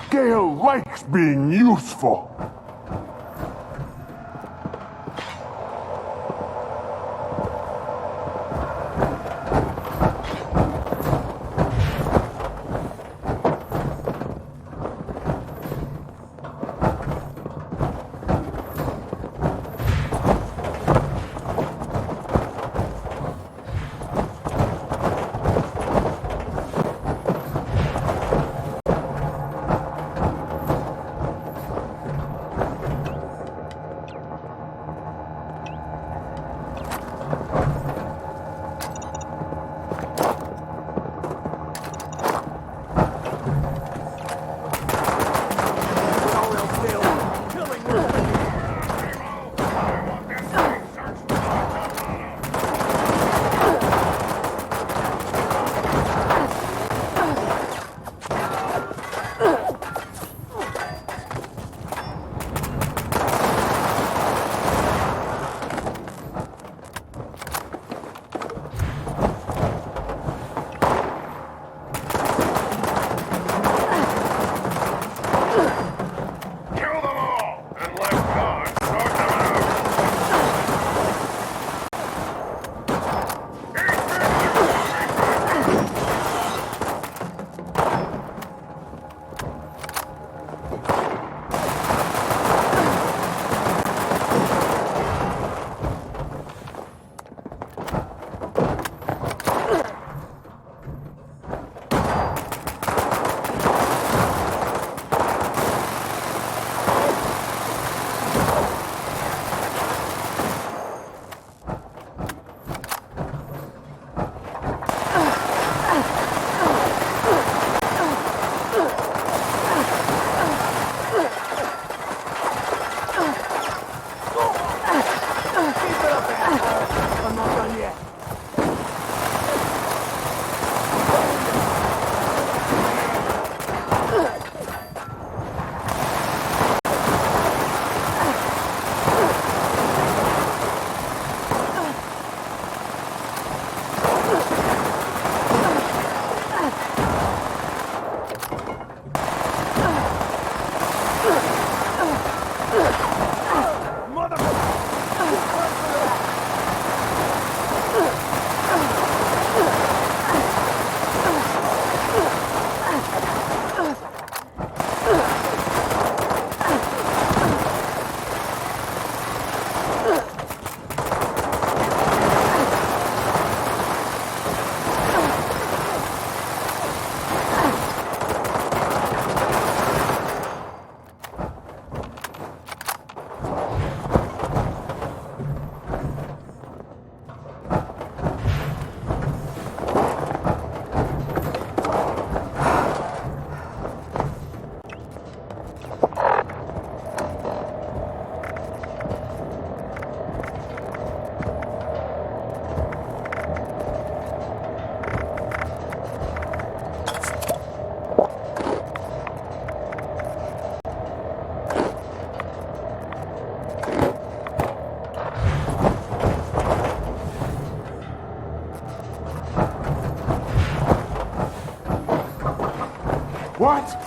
Gale likes being useful. What?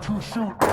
To shoot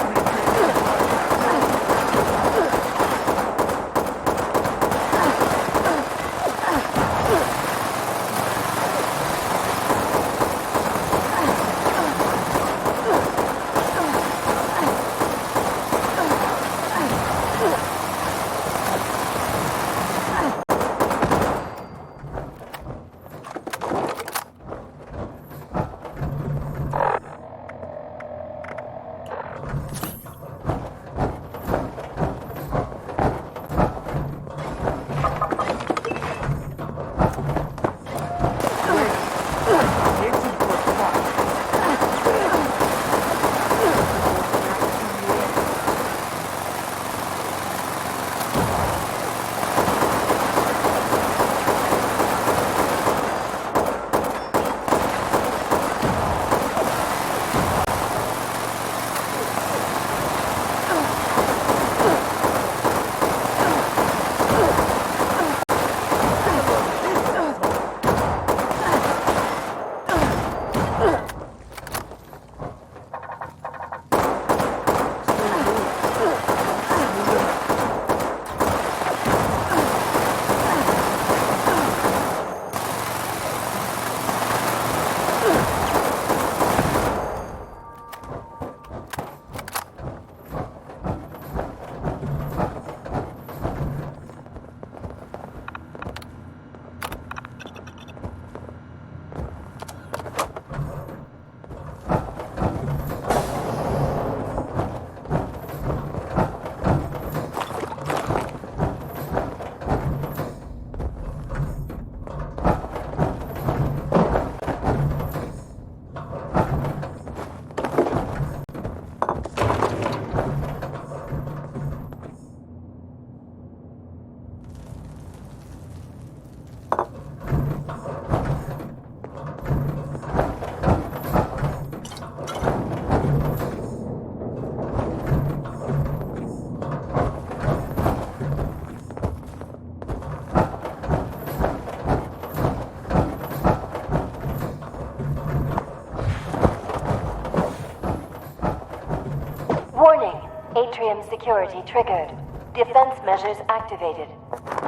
Warning, atrium security triggered. Defense measures activated.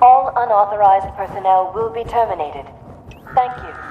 All unauthorized personnel will be terminated. Thank you.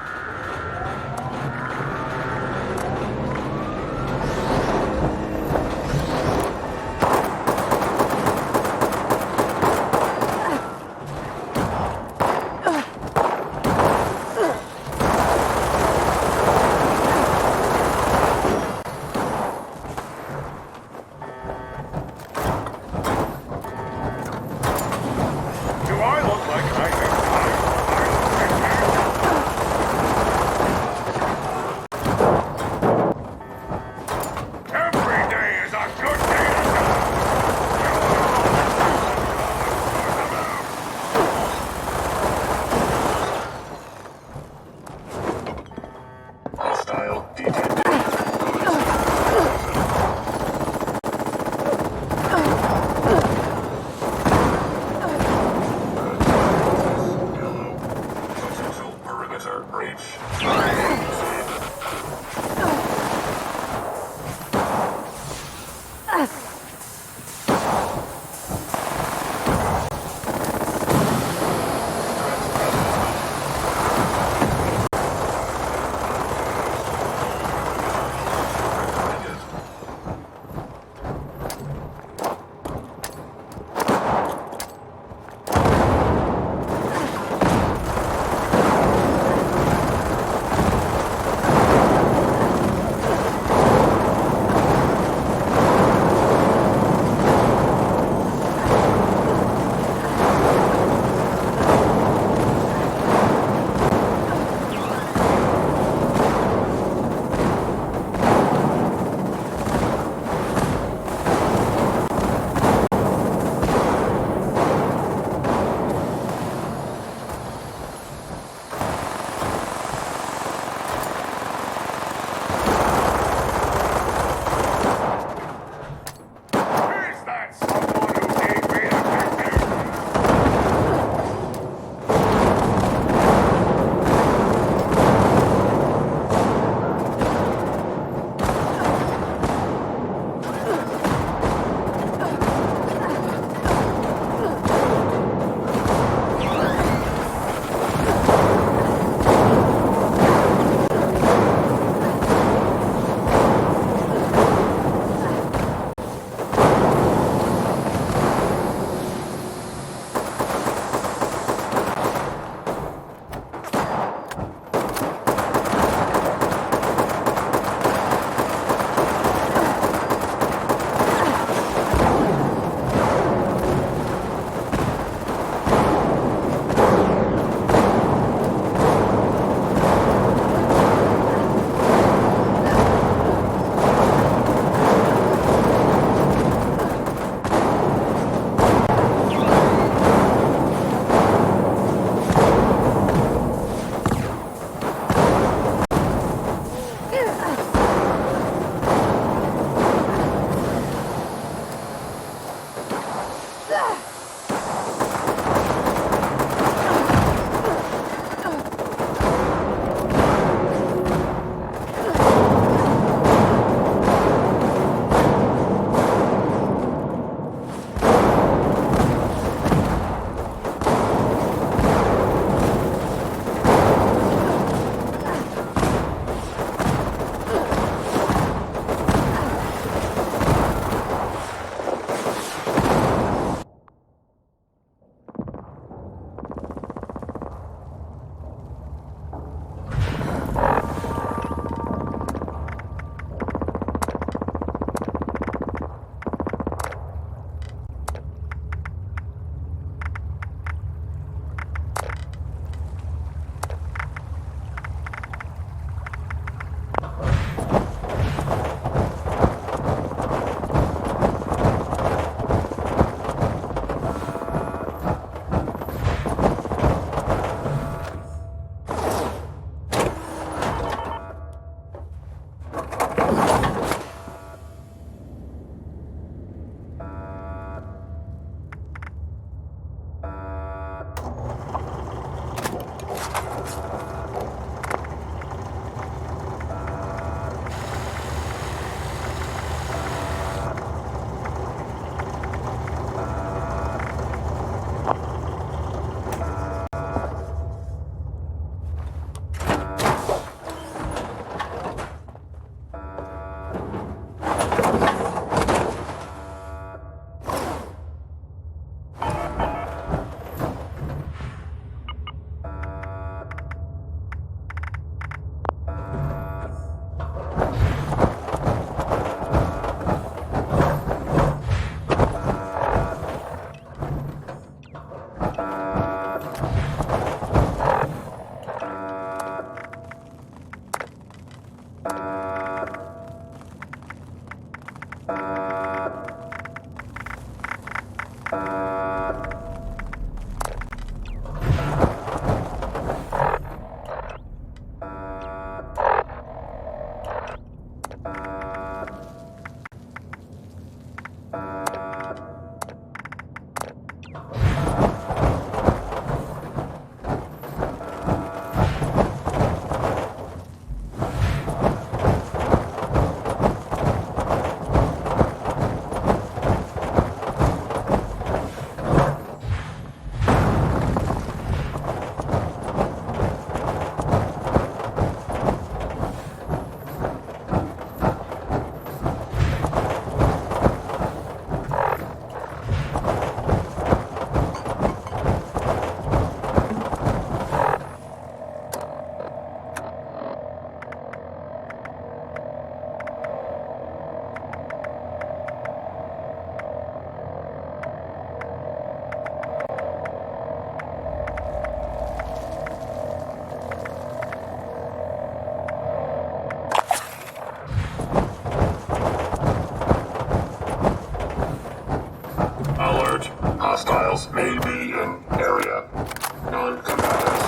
Alert. Hostiles may be in area. Non-combatants.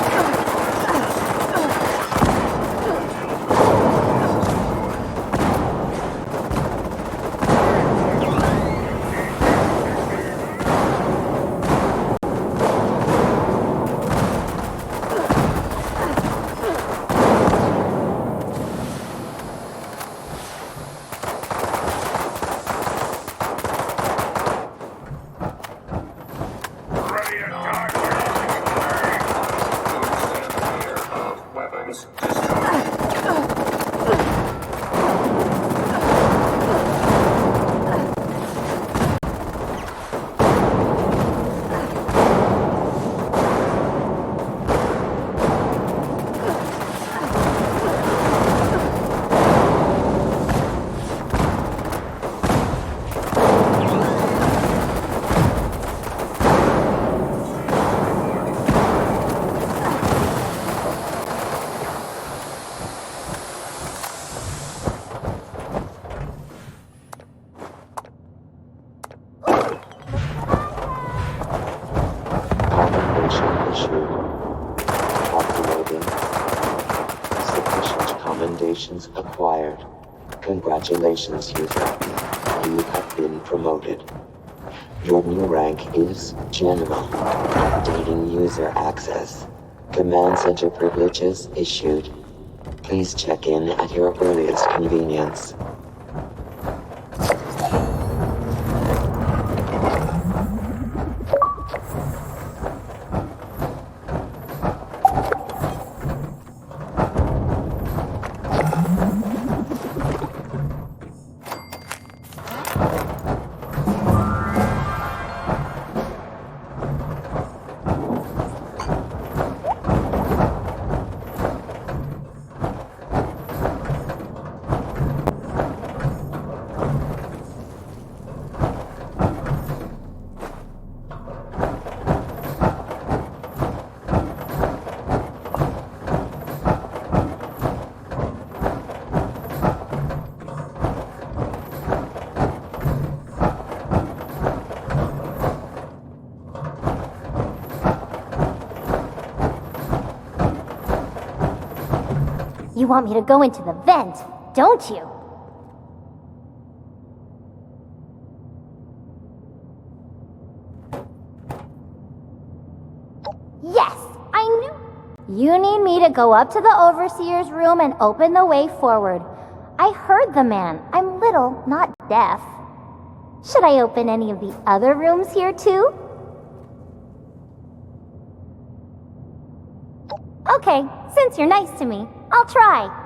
Commendations acquired. Congratulations, user. You have been promoted. Your new rank is General. Updating user access. Command center privileges issued. Please check in at your earliest convenience. You want me to go into the vent, don't you? Yes, I knew. You need me to go up to the Overseer's room and open the way forward. I heard the man. I'm little, not deaf. Should I open any of the other rooms here too? Okay, since you're nice to me, I'll try.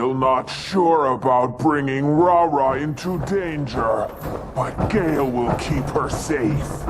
Still not sure about bringing Rara into danger, but Gale will keep her safe.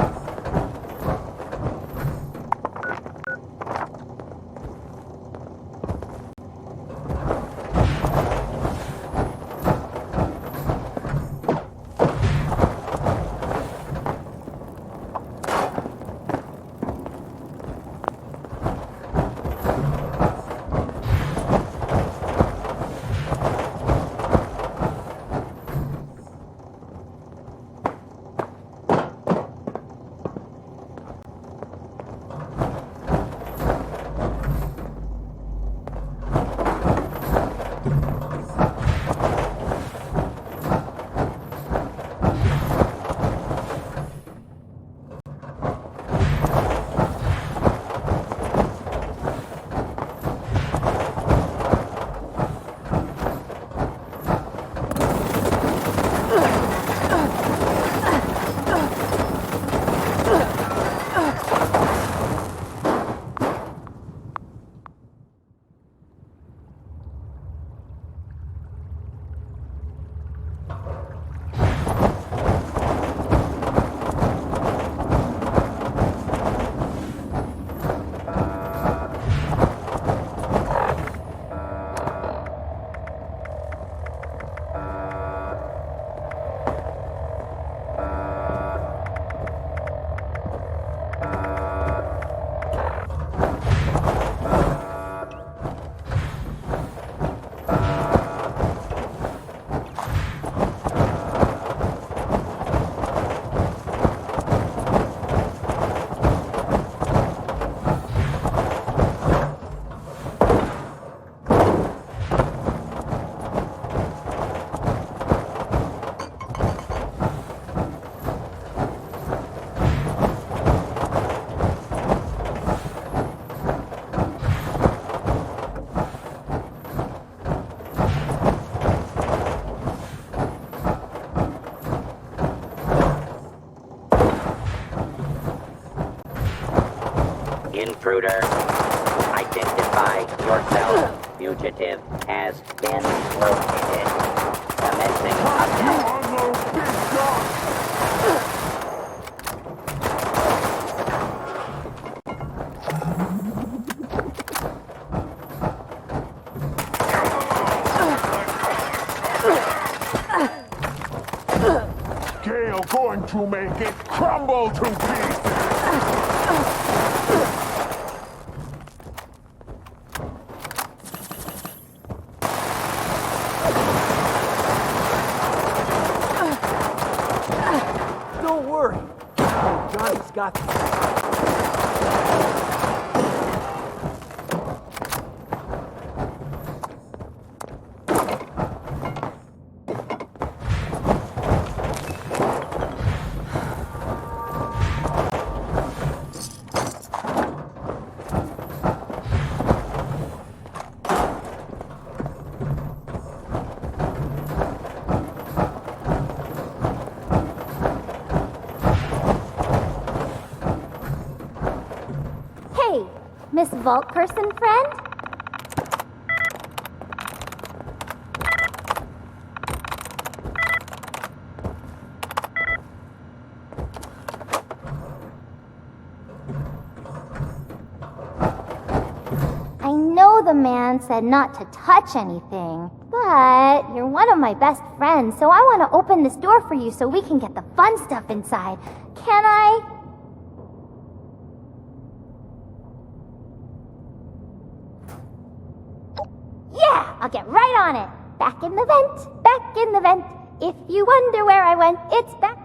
Intruder, identify yourself. Fugitive has been located. Commencing attack. Gale going to make it crumble to pieces! Don't worry. Johnny's got this. Miss Vault Person friend? I know the man said not to touch anything, but you're one of my best friends, so I want to open this door for you so we can get the fun stuff inside. Can I? Yeah, I'll get right on it. Back in the vent, back in the vent. If you wonder where I went, it's back.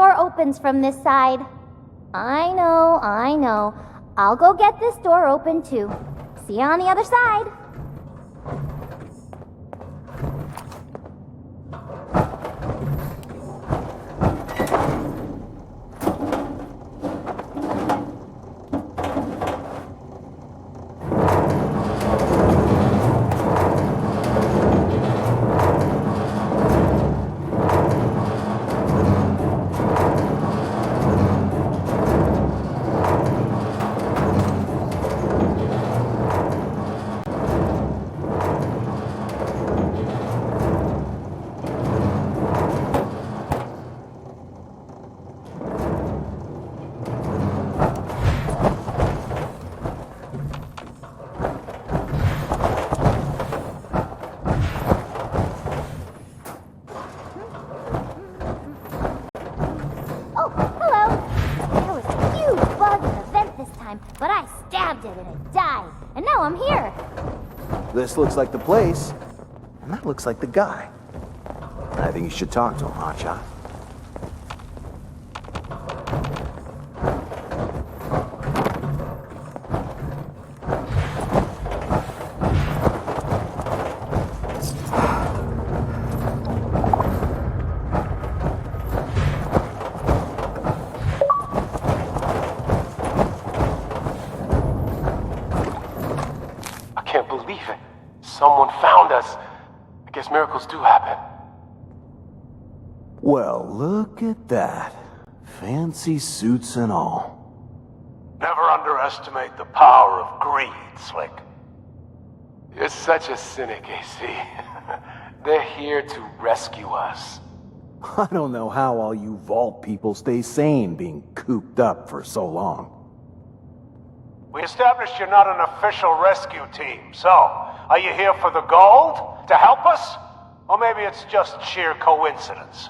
door opens from this side. I know. I'll go get this door open too. See you on the other side. But I stabbed it and it died, and now I'm here. This looks like the place, and that looks like the guy. I think you should talk to him, Hotshot. Someone found us. I guess miracles do happen. Well, look at that. Fancy suits and all. Never underestimate the power of greed, Slick. You're such a cynic, AC. They're here to rescue us. I don't know how all you vault people stay sane being cooped up for so long. We established you're not an official rescue team, so are you here for the gold? To help us? Or maybe it's just sheer coincidence?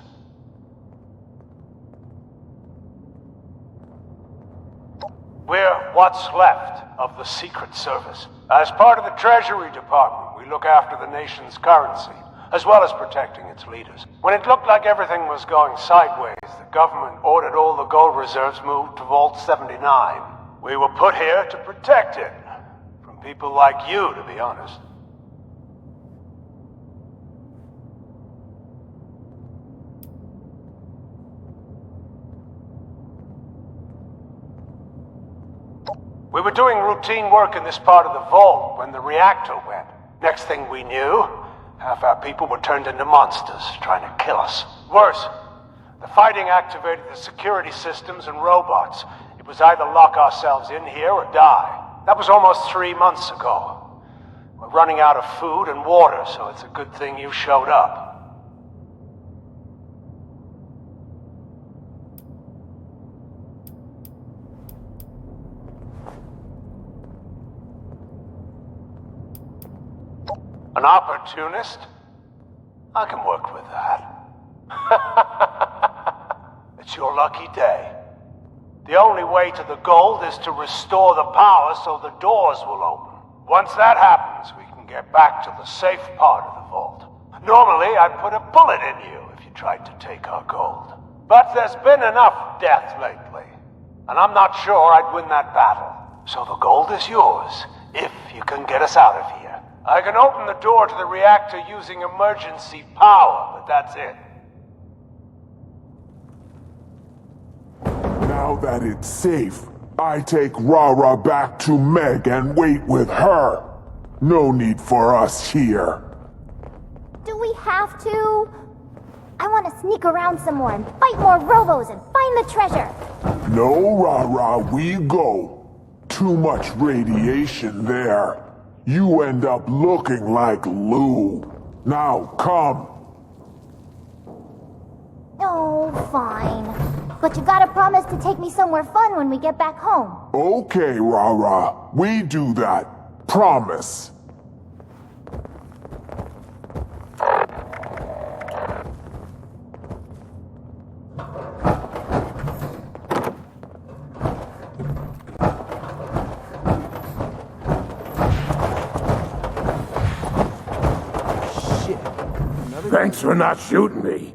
We're what's left of the Secret Service. As part of the Treasury Department, we look after the nation's currency, as well as protecting its leaders. When it looked like everything was going sideways, the government ordered all the gold reserves moved to Vault 79. We were put here to protect it. From people like you, to be honest. We were doing routine work in this part of the vault when the reactor went. Next thing we knew, half our people were turned into monsters, trying to kill us. Worse, the fighting activated the security systems and robots. It was either lock ourselves in here or die. That was almost 3 months ago. We're running out of food and water, so it's a good thing you showed up. An opportunist? I can work with that. It's your lucky day. The only way to the gold is to restore the power so the doors will open. Once that happens, we can get back to the safe part of the vault. Normally, I'd put a bullet in you if you tried to take our gold. But there's been enough death lately, and I'm not sure I'd win that battle. So the gold is yours, if you can get us out of here. I can open the door to the reactor using emergency power, but that's it. Now that it's safe, I take Rara back to Meg and wait with her. No need for us here. Do we have to? I want to sneak around some more and fight more robos and find the treasure. No, Rara, we go. Too much radiation there. You end up looking like Lou. Now, come. Oh, fine. But you gotta promise to take me somewhere fun when we get back home. Okay, Rara. We do that. Promise. Thanks for not shooting me.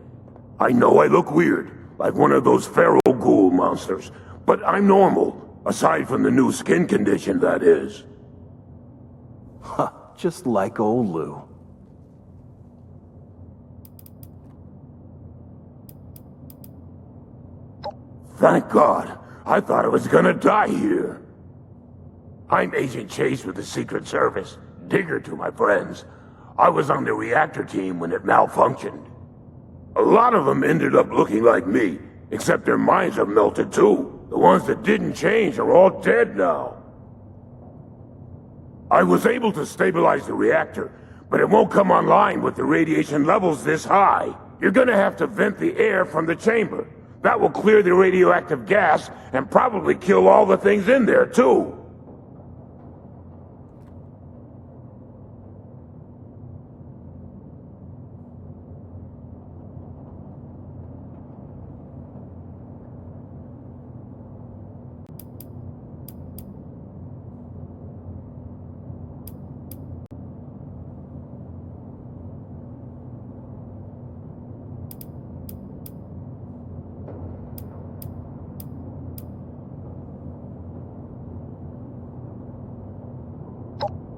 I know I look weird, like one of those feral ghoul monsters. But I'm normal, aside from the new skin condition, that is. Huh, just like old Lou. Thank God. I thought I was gonna die here. I'm Agent Chase with the Secret Service. Digger to my friends. I was on the reactor team when it malfunctioned. A lot of them ended up looking like me, except their minds are melted too. The ones that didn't change are all dead now. I was able to stabilize the reactor, but it won't come online with the radiation levels this high. You're gonna have to vent the air from the chamber. That will clear the radioactive gas and probably kill all the things in there too.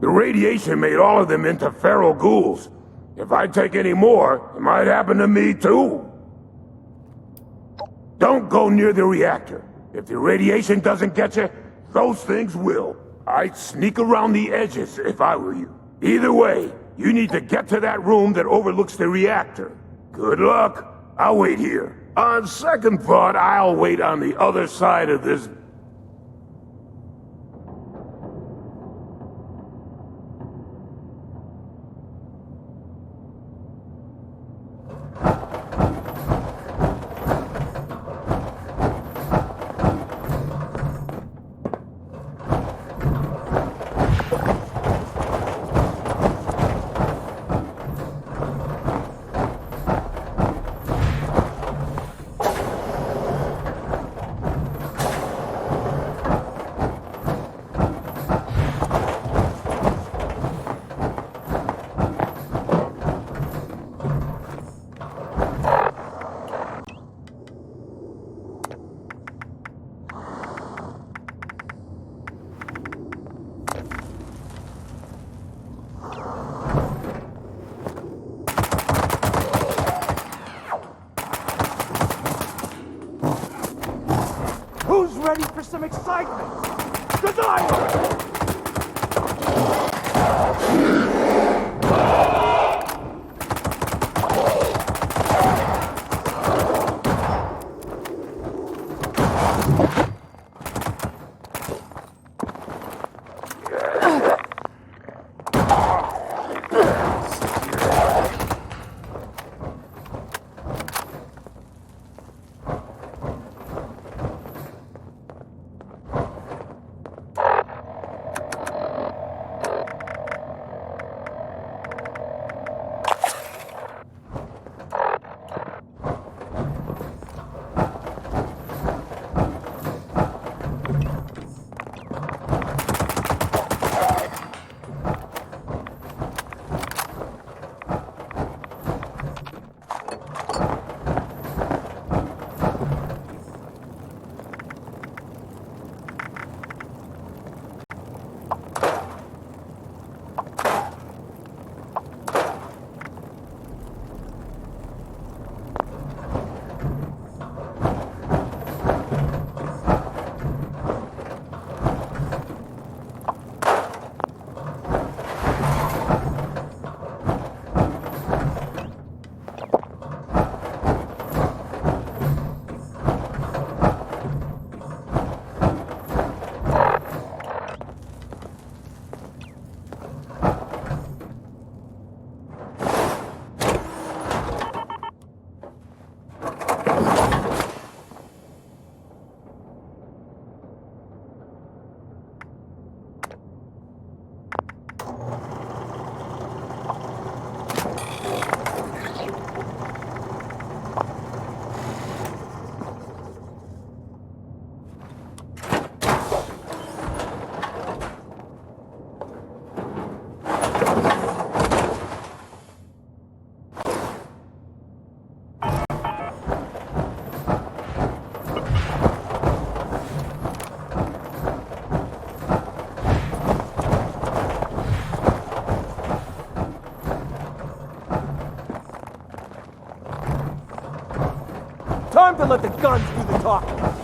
The radiation made all of them into feral ghouls. If I take any more, it might happen to me too. Don't go near the reactor. If the radiation doesn't get you, those things will. I'd sneak around the edges if I were you. Either way, you need to get to that room that overlooks the reactor. Good luck. I'll wait here. On second thought, I'll wait on the other side of this. Who's ready for some excitement? Cause I can let the guns do the talking.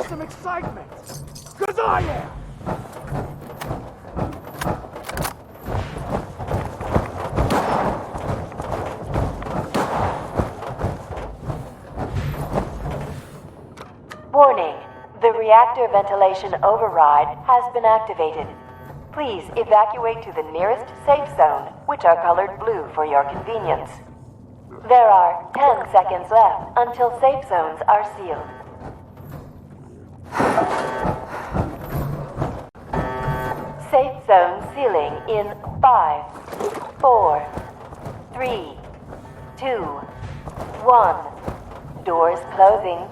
Some excitement! Cause I am! Warning, the reactor ventilation override has been activated. Please evacuate to the nearest safe zone, which are colored blue for your convenience. There are 10 seconds left until safe zones are sealed. Safe zone sealing in 5, 4, 3, 2, 1. Doors closing.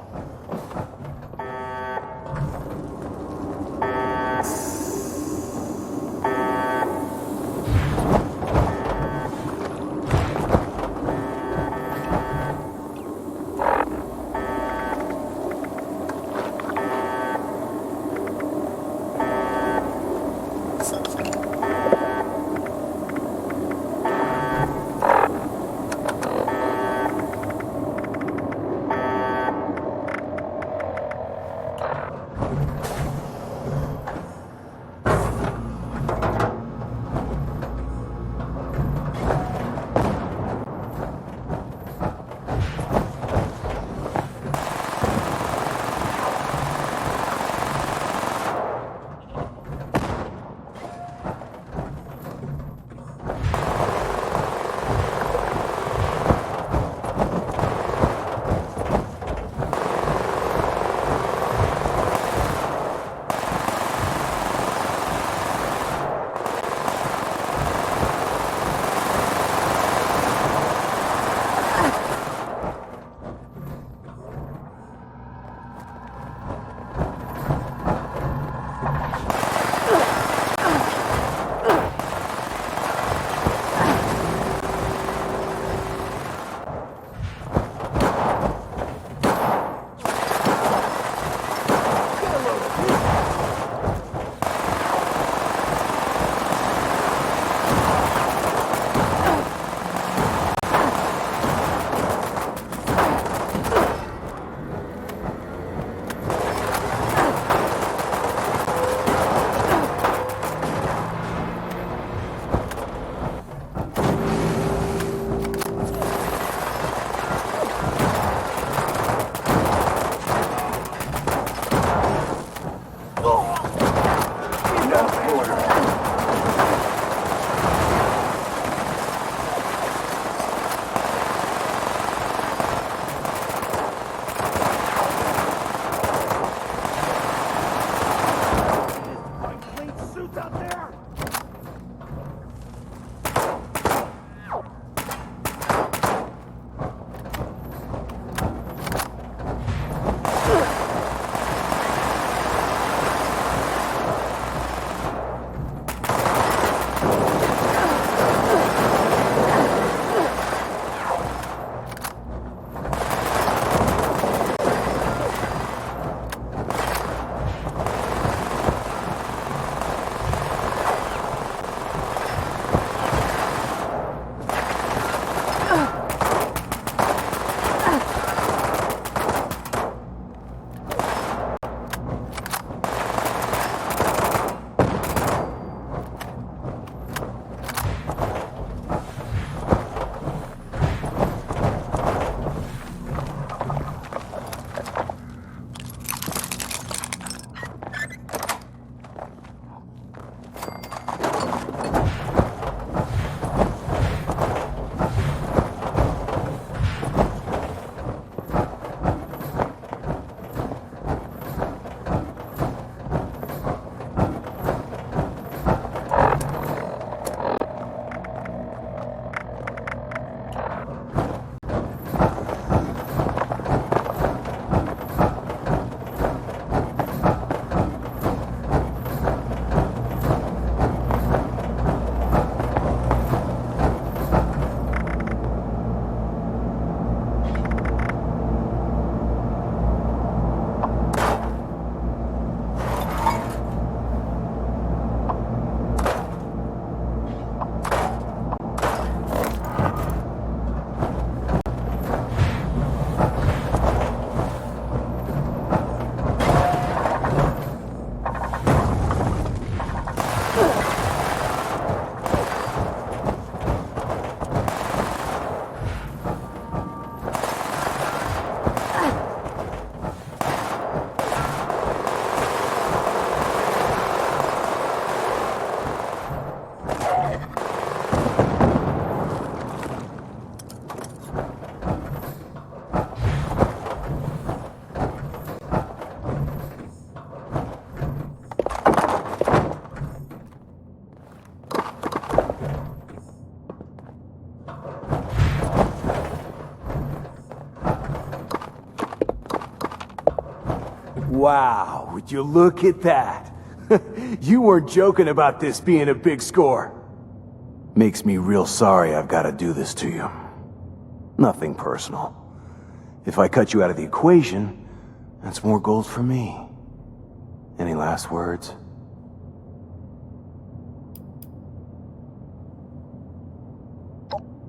Wow, would you look at that? You weren't joking about this being a big score. Makes me real sorry I've got to do this to you. Nothing personal. If I cut you out of the equation, that's more gold for me. Any last words?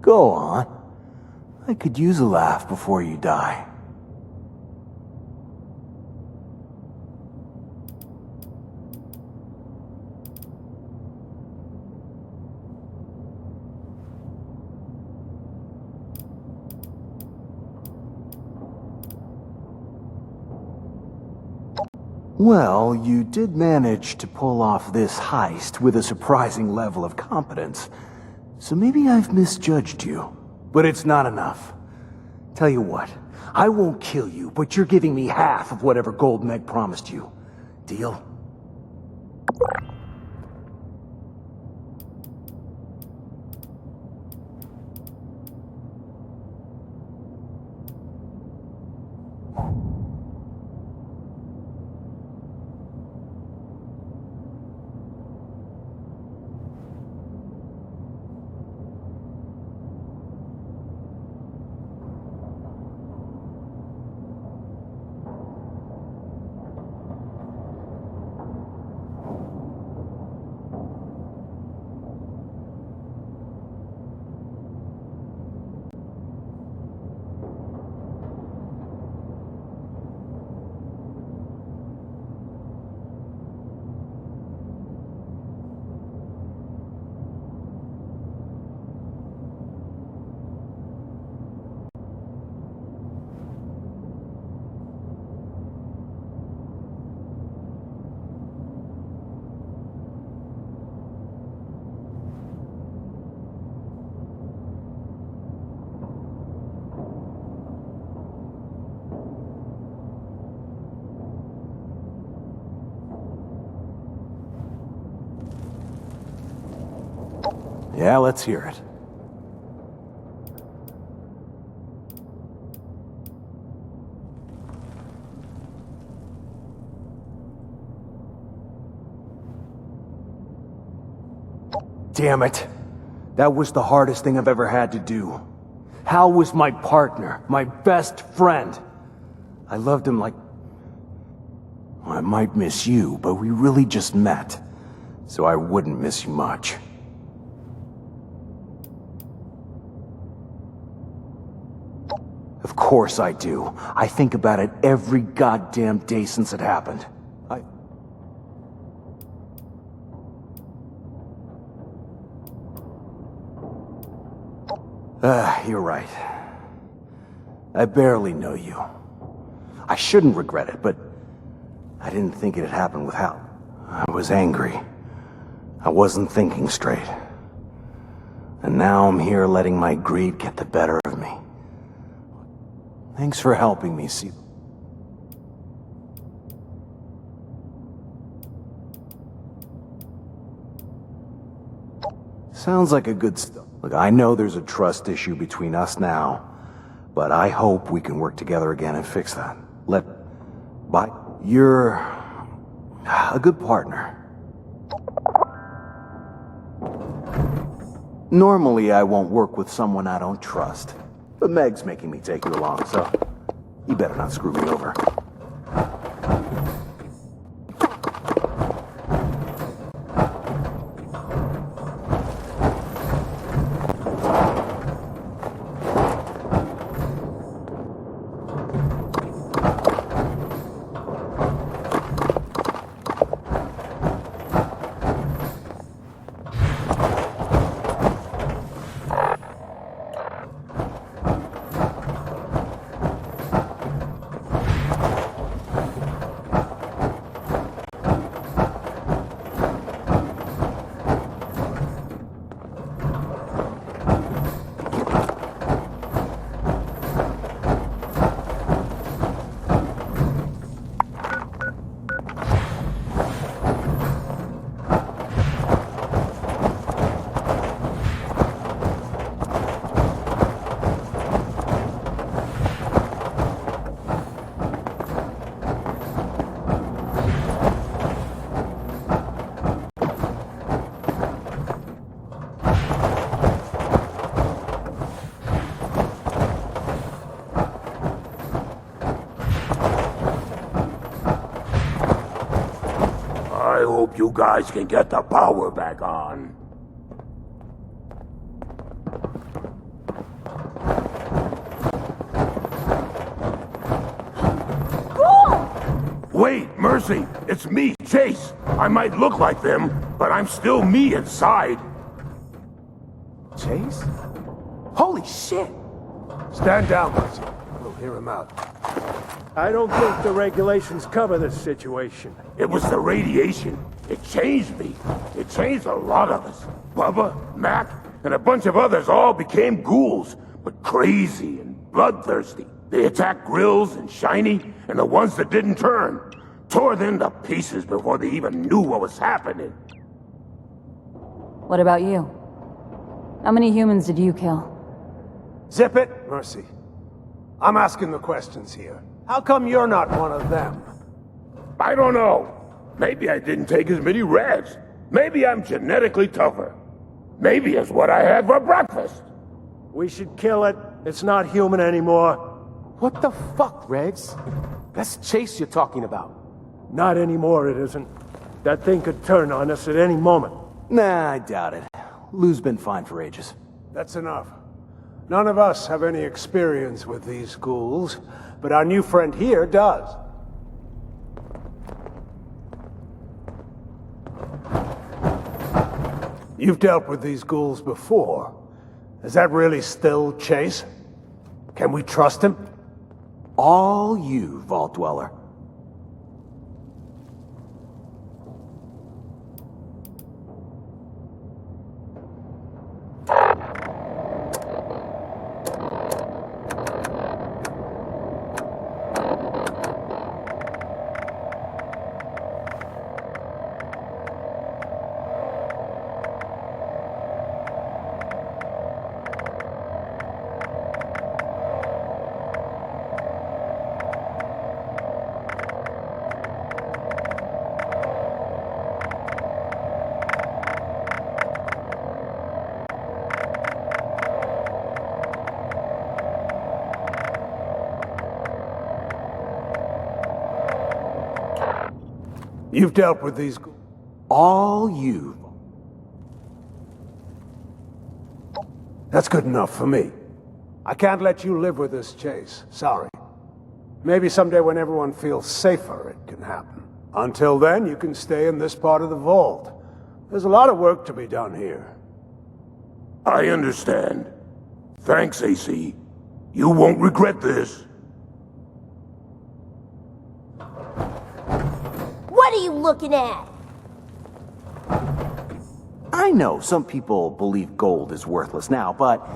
Go on. I could use a laugh before you die. Well, you did manage to pull off this heist with a surprising level of competence. So maybe I've misjudged you. But it's not enough. Tell you what, I won't kill you, but you're giving me half of whatever gold Meg promised you. Deal? Yeah, let's hear it. Damn it. That was the hardest thing I've ever had to do. Hal was my partner, my best friend. I loved him like... Well, I might miss you, but we really just met. So I wouldn't miss you much. Of course I do. I think about it every goddamn day since it happened. You're right. I barely know you. I shouldn't regret it, but I didn't think it'd happen with Hal. I was angry. I wasn't thinking straight. And now I'm here letting my greed get the better of me. Thanks for helping me see. Sounds like a good start. Look, I know there's a trust issue between us now, but I hope we can work together again and fix that. You're a good partner. Normally, I won't work with someone I don't trust. But Meg's making me take you along, so you better not screw me over. I hope you guys can get the power back on. Wait, Mercy! It's me, Chase! I might look like them, but I'm still me inside. Chase? Holy shit! Stand down, Mercy. We'll hear him out. I don't think the regulations cover this situation. It was the radiation. It changed me. It changed a lot of us. Bubba, Mac, and a bunch of others all became ghouls, but crazy and bloodthirsty. They attacked Grills and Shiny, and the ones that didn't turn. Tore them to pieces before they even knew what was happening. What about you? How many humans did you kill? Zip it, Mercy. I'm asking the questions here. How come you're not one of them? I don't know. Maybe I didn't take as many reds. Maybe I'm genetically tougher. Maybe it's what I had for breakfast. We should kill it. It's not human anymore. What the fuck, Regs? That's Chase you're talking about. Not anymore, it isn't. That thing could turn on us at any moment. Nah, I doubt it. Lou's been fine for ages. That's enough. None of us have any experience with these ghouls, but our new friend here does. You've dealt with these ghouls before. Is that really still Chase? Can we trust him? All you, Vault Dweller. You've dealt with these ghouls. All you. That's good enough for me. I can't let you live with this, Chase. Sorry. Maybe someday when everyone feels safer, it can happen. Until then, you can stay in this part of the vault. There's a lot of work to be done here. I understand. Thanks, AC. You won't regret this. What are you looking at? I know some people believe gold is worthless now, but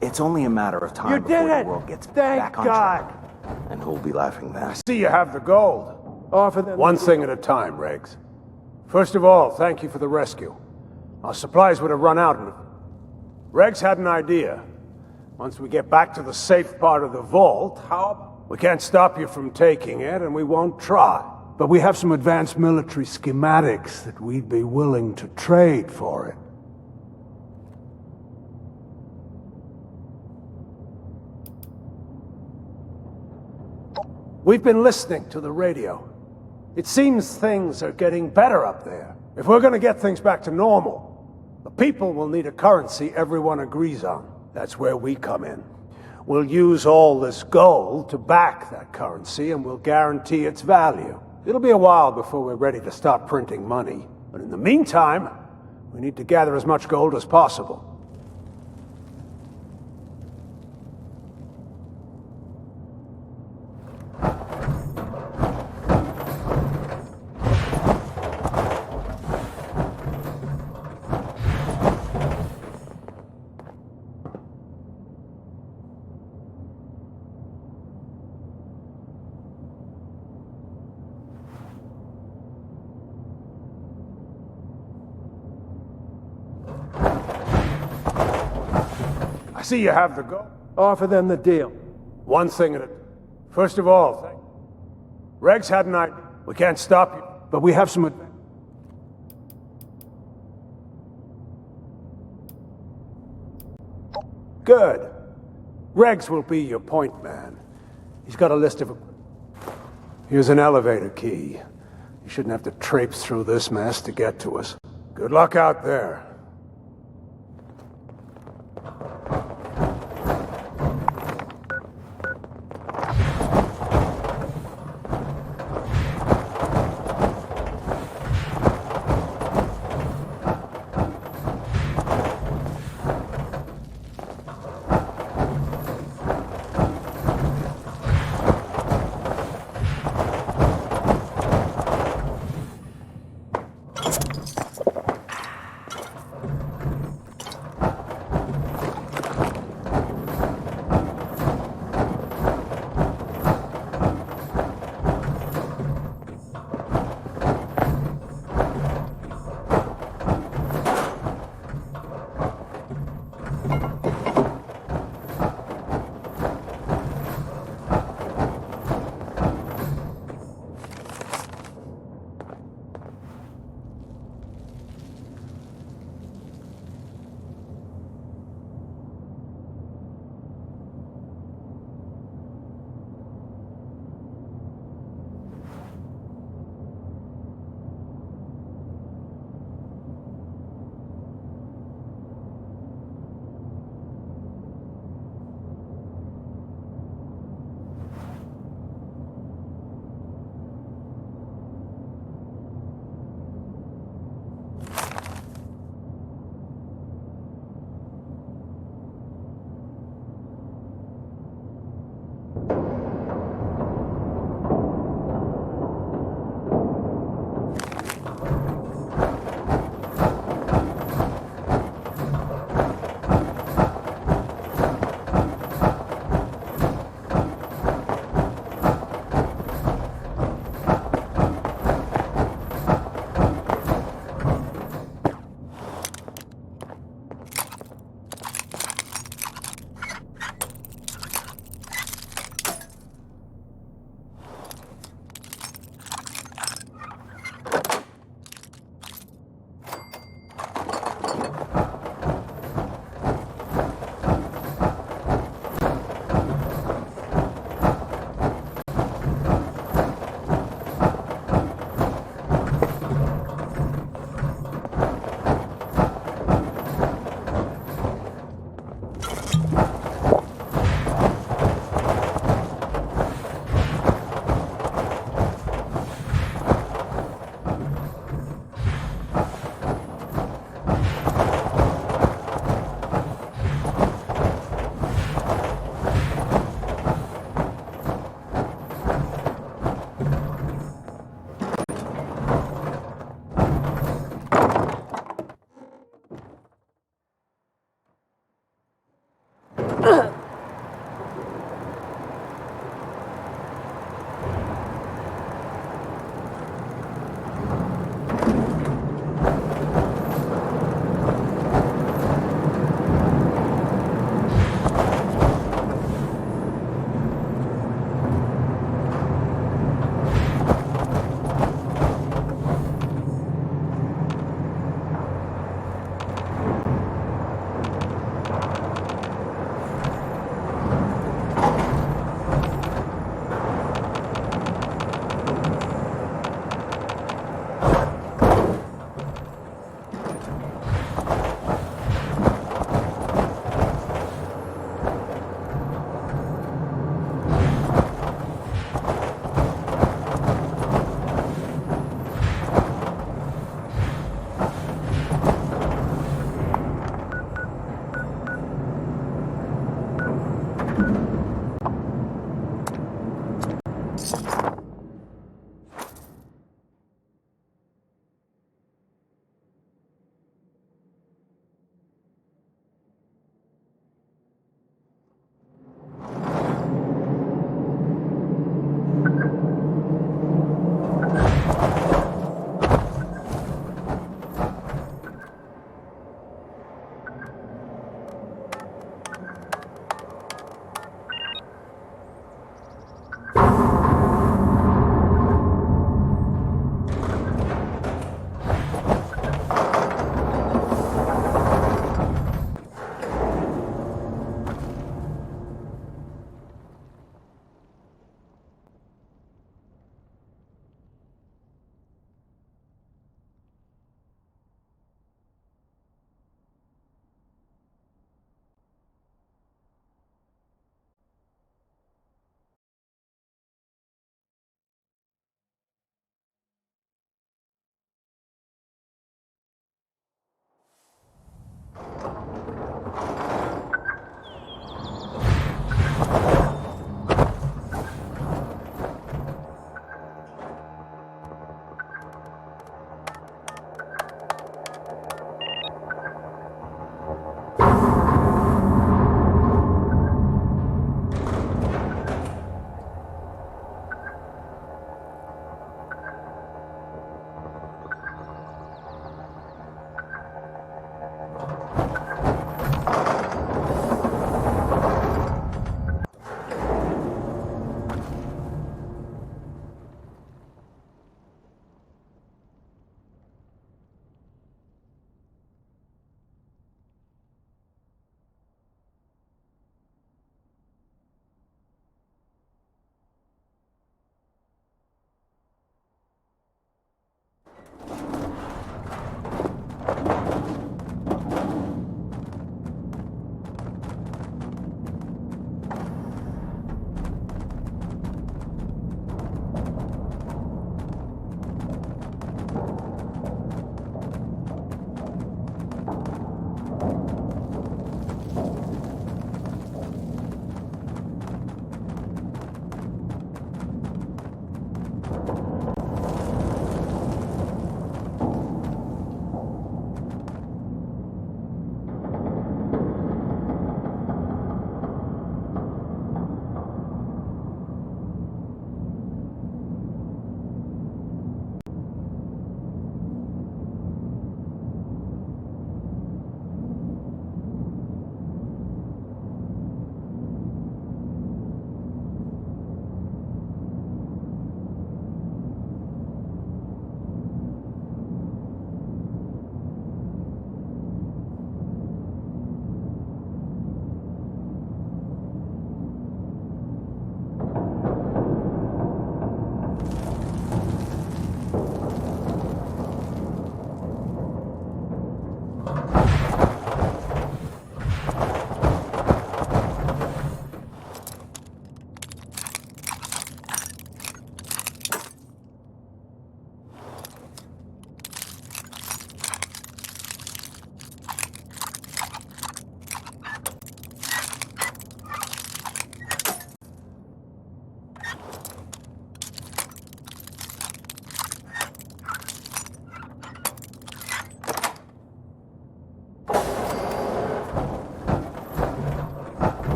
it's only a matter of time before the world gets back on track. And who'll be laughing then? I see you have the gold. Offer them one thing at a time, Regs. First of all, thank you for the rescue. Our supplies would have run out. Regs had an idea. Once we get back to the safe part of the vault, we can't stop you from taking it, and we won't try. But we have some advanced military schematics that we'd be willing to trade for it. We've been listening to the radio. It seems things are getting better up there. If we're gonna get things back to normal, the people will need a currency everyone agrees on. That's where we come in. We'll use all this gold to back that currency, and we'll guarantee its value. It'll be a while before we're ready to start printing money. But in the meantime, we need to gather as much gold as possible. I see you have the gold. Offer them the deal. One thing at a... First of all, Regs had an idea. We can't stop you, but we have some... Good. Regs will be your point man. He's got a list of... Here's an elevator key. You shouldn't have to traipse through this mess to get to us. Good luck out there.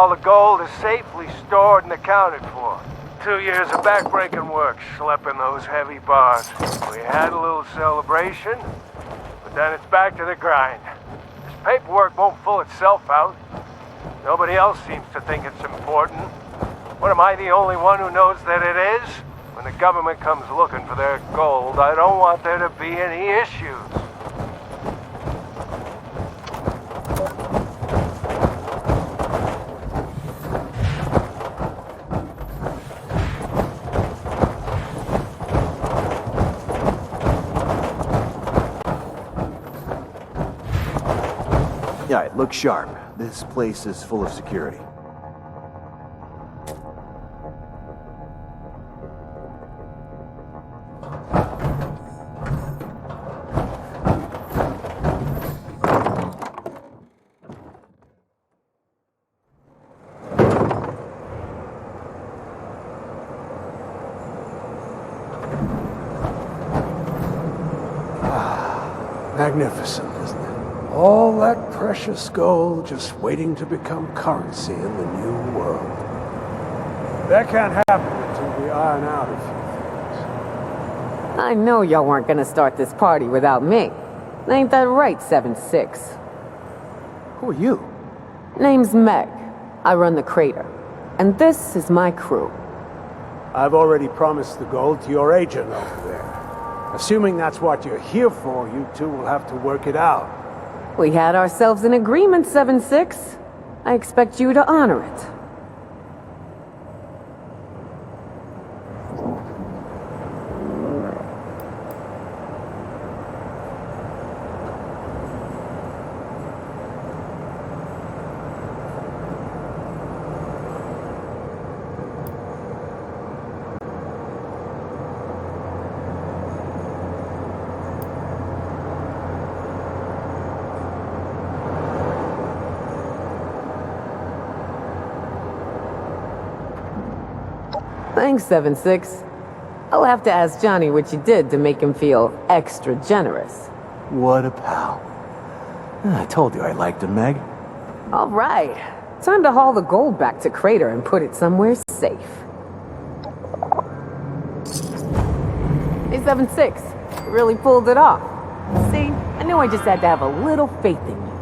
all the gold is safely stored and accounted for. 2 years of backbreaking work, schlepping those heavy bars. We had a little celebration, but then it's back to the grind. This paperwork won't pull itself out. Nobody else seems to think it's important. What, am I the only one who knows that it is? When the government comes looking for their gold, I don't want there to be any issues. All right, look sharp. This place is full of security. Magnificent, isn't it? All that precious gold just waiting to become currency in the new world. That can't happen until we iron out a few things. I know y'all weren't gonna start this party without me. Ain't that right, 7-6? Who are you? Name's Meg. I run the crater. And this is my crew. I've already promised the gold to your agent over there. Assuming that's what you're here for, you two will have to work it out. We had ourselves an agreement, 7-6. I expect you to honor it. Thanks, 7-6. I'll have to ask Johnny what you did to make him feel extra generous. What a pal. I told you I liked him, Meg. All right. Time to haul the gold back to Crater and put it somewhere safe. Hey, 7-6. You really pulled it off. See, I knew I just had to have a little faith in you.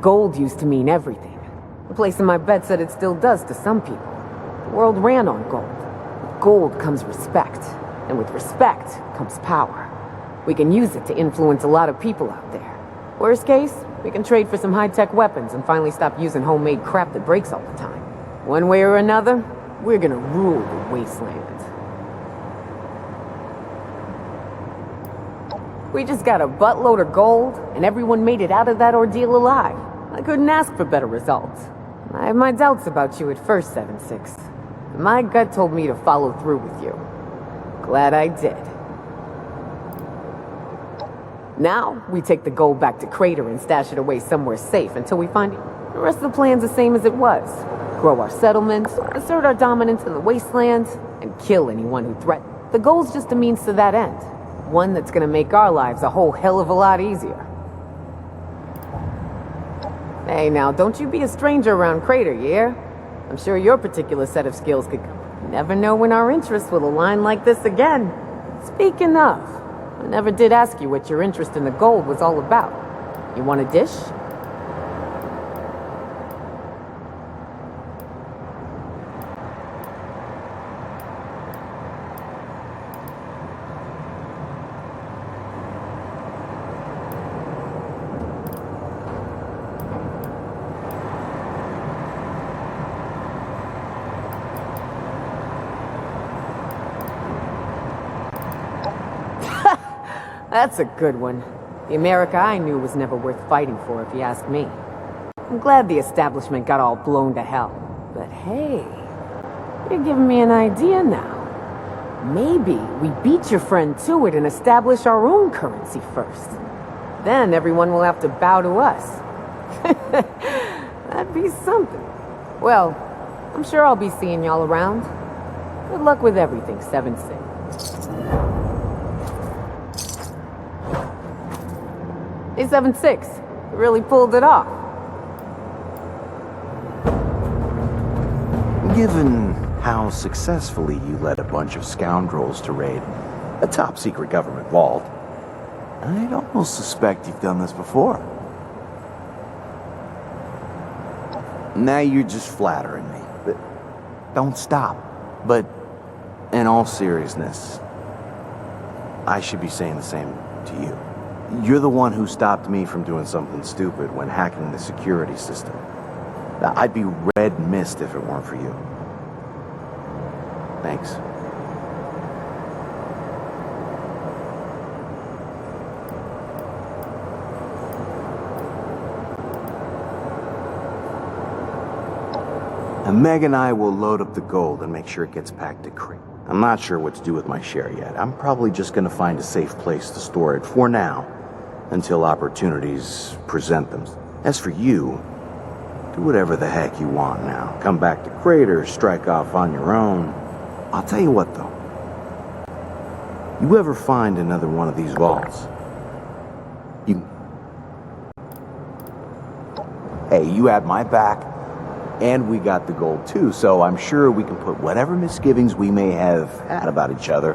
Gold used to mean everything. The place in my bed said it still does to some people. The world ran on gold. With gold comes respect. And with respect comes power. We can use it to influence a lot of people out there. Worst case, we can trade for some high-tech weapons and finally stop using homemade crap that breaks all the time. One way or another, we're gonna rule the wasteland. We just got a buttload of gold, and everyone made it out of that ordeal alive. I couldn't ask for better results. I had my doubts about you at first, 7-6. My gut told me to follow through with you. Glad I did. Now, we take the gold back to Crater and stash it away somewhere safe until we find it. The rest of the plan's the same as it was. Grow our settlements, assert our dominance in the wasteland, and kill anyone who threatens. The goal's just a means to that end. One that's gonna make our lives a whole hell of a lot easier. Hey now, don't you be a stranger around Crater, yeah? I'm sure your particular set of skills could... Never know when our interests will align like this again. Speaking of, I never did ask you what your interest in the gold was all about. You want a dish? That's a good one. The America I knew was never worth fighting for, if you ask me. I'm glad the establishment got all blown to hell. But hey, you're giving me an idea now. Maybe we beat your friend to it and establish our own currency first. Then everyone will have to bow to us. That'd be something. Well, I'm sure I'll be seeing y'all around. Good luck with everything, 7-6. Hey, 7-6. You really pulled it off. Given how successfully you led a bunch of scoundrels to raid a top-secret government vault, I'd almost suspect you've done this before. now you're just flattering me. But don't stop. But in all seriousness, I should be saying the same to you. You're the one who stopped me from doing something stupid when hacking the security system. I'd be red mist if it weren't for you. Thanks. And Meg and I will load up the gold and make sure it gets packed to crate. I'm not sure what to do with my share yet. I'm probably just gonna find a safe place to store it for now, until opportunities present them. As for you, do whatever the heck you want now. Come back to Crater, strike off on your own. I'll tell you what though. You ever find another one of these vaults? Hey, you had my back, and we got the gold too, so I'm sure we can put whatever misgivings we may have had about each other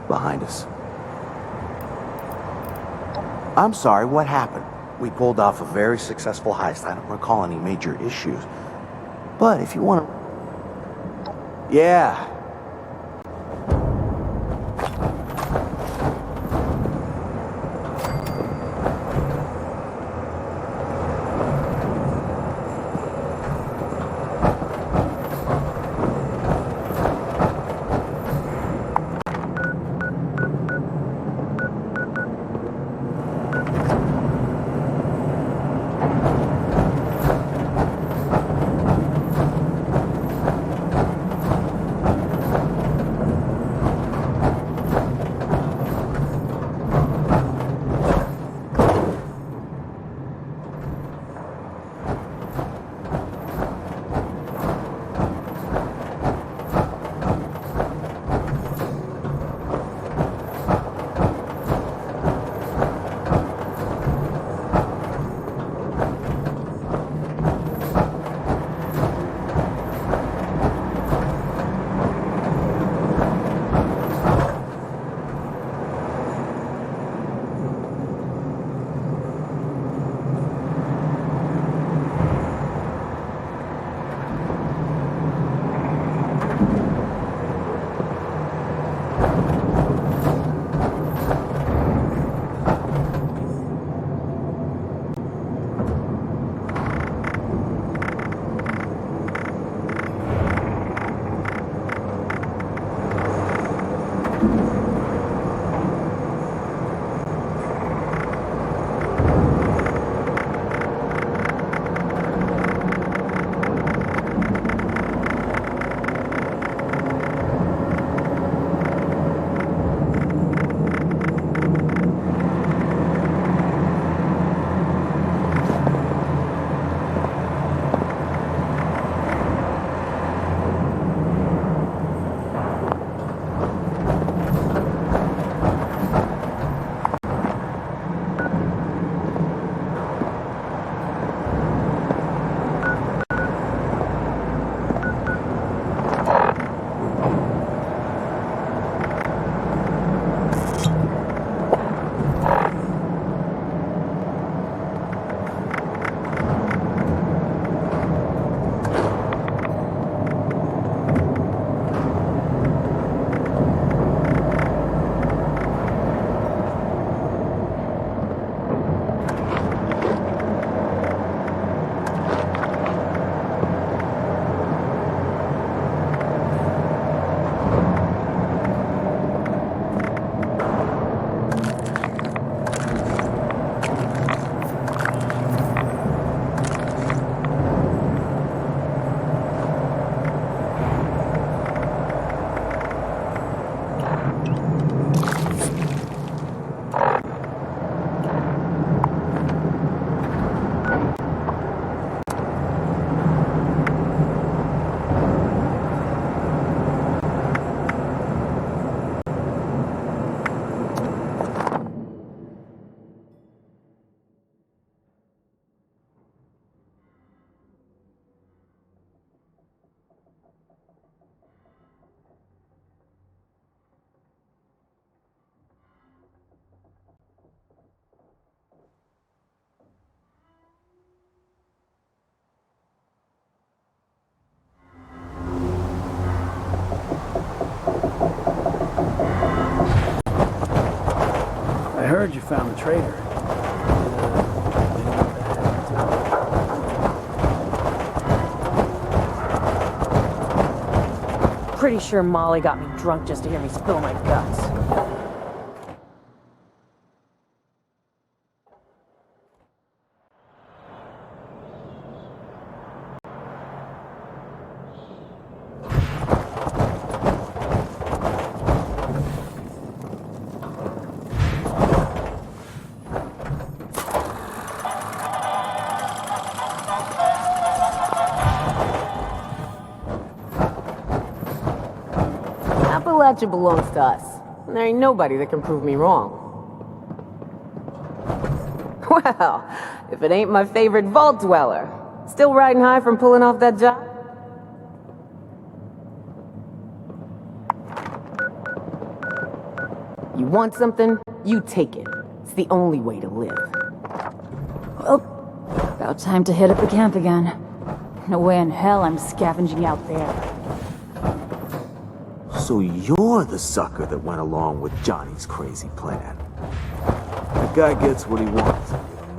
behind us. I'm sorry, what happened? We pulled off a very successful heist. I don't recall any major issues. But if you want to... Yeah. found the traitor. Pretty sure Molly got me drunk just to hear me spill my guts. Appalachia belongs to us. And there ain't nobody that can prove me wrong. Well, if it ain't my favorite vault dweller. Still riding high from pulling off that job? You want something? You take it. It's the only way to live. Well, about time to hit up the camp again. No way in hell I'm scavenging out there. So you're the sucker that went along with Johnny's crazy plan. The guy gets what he wants. Give him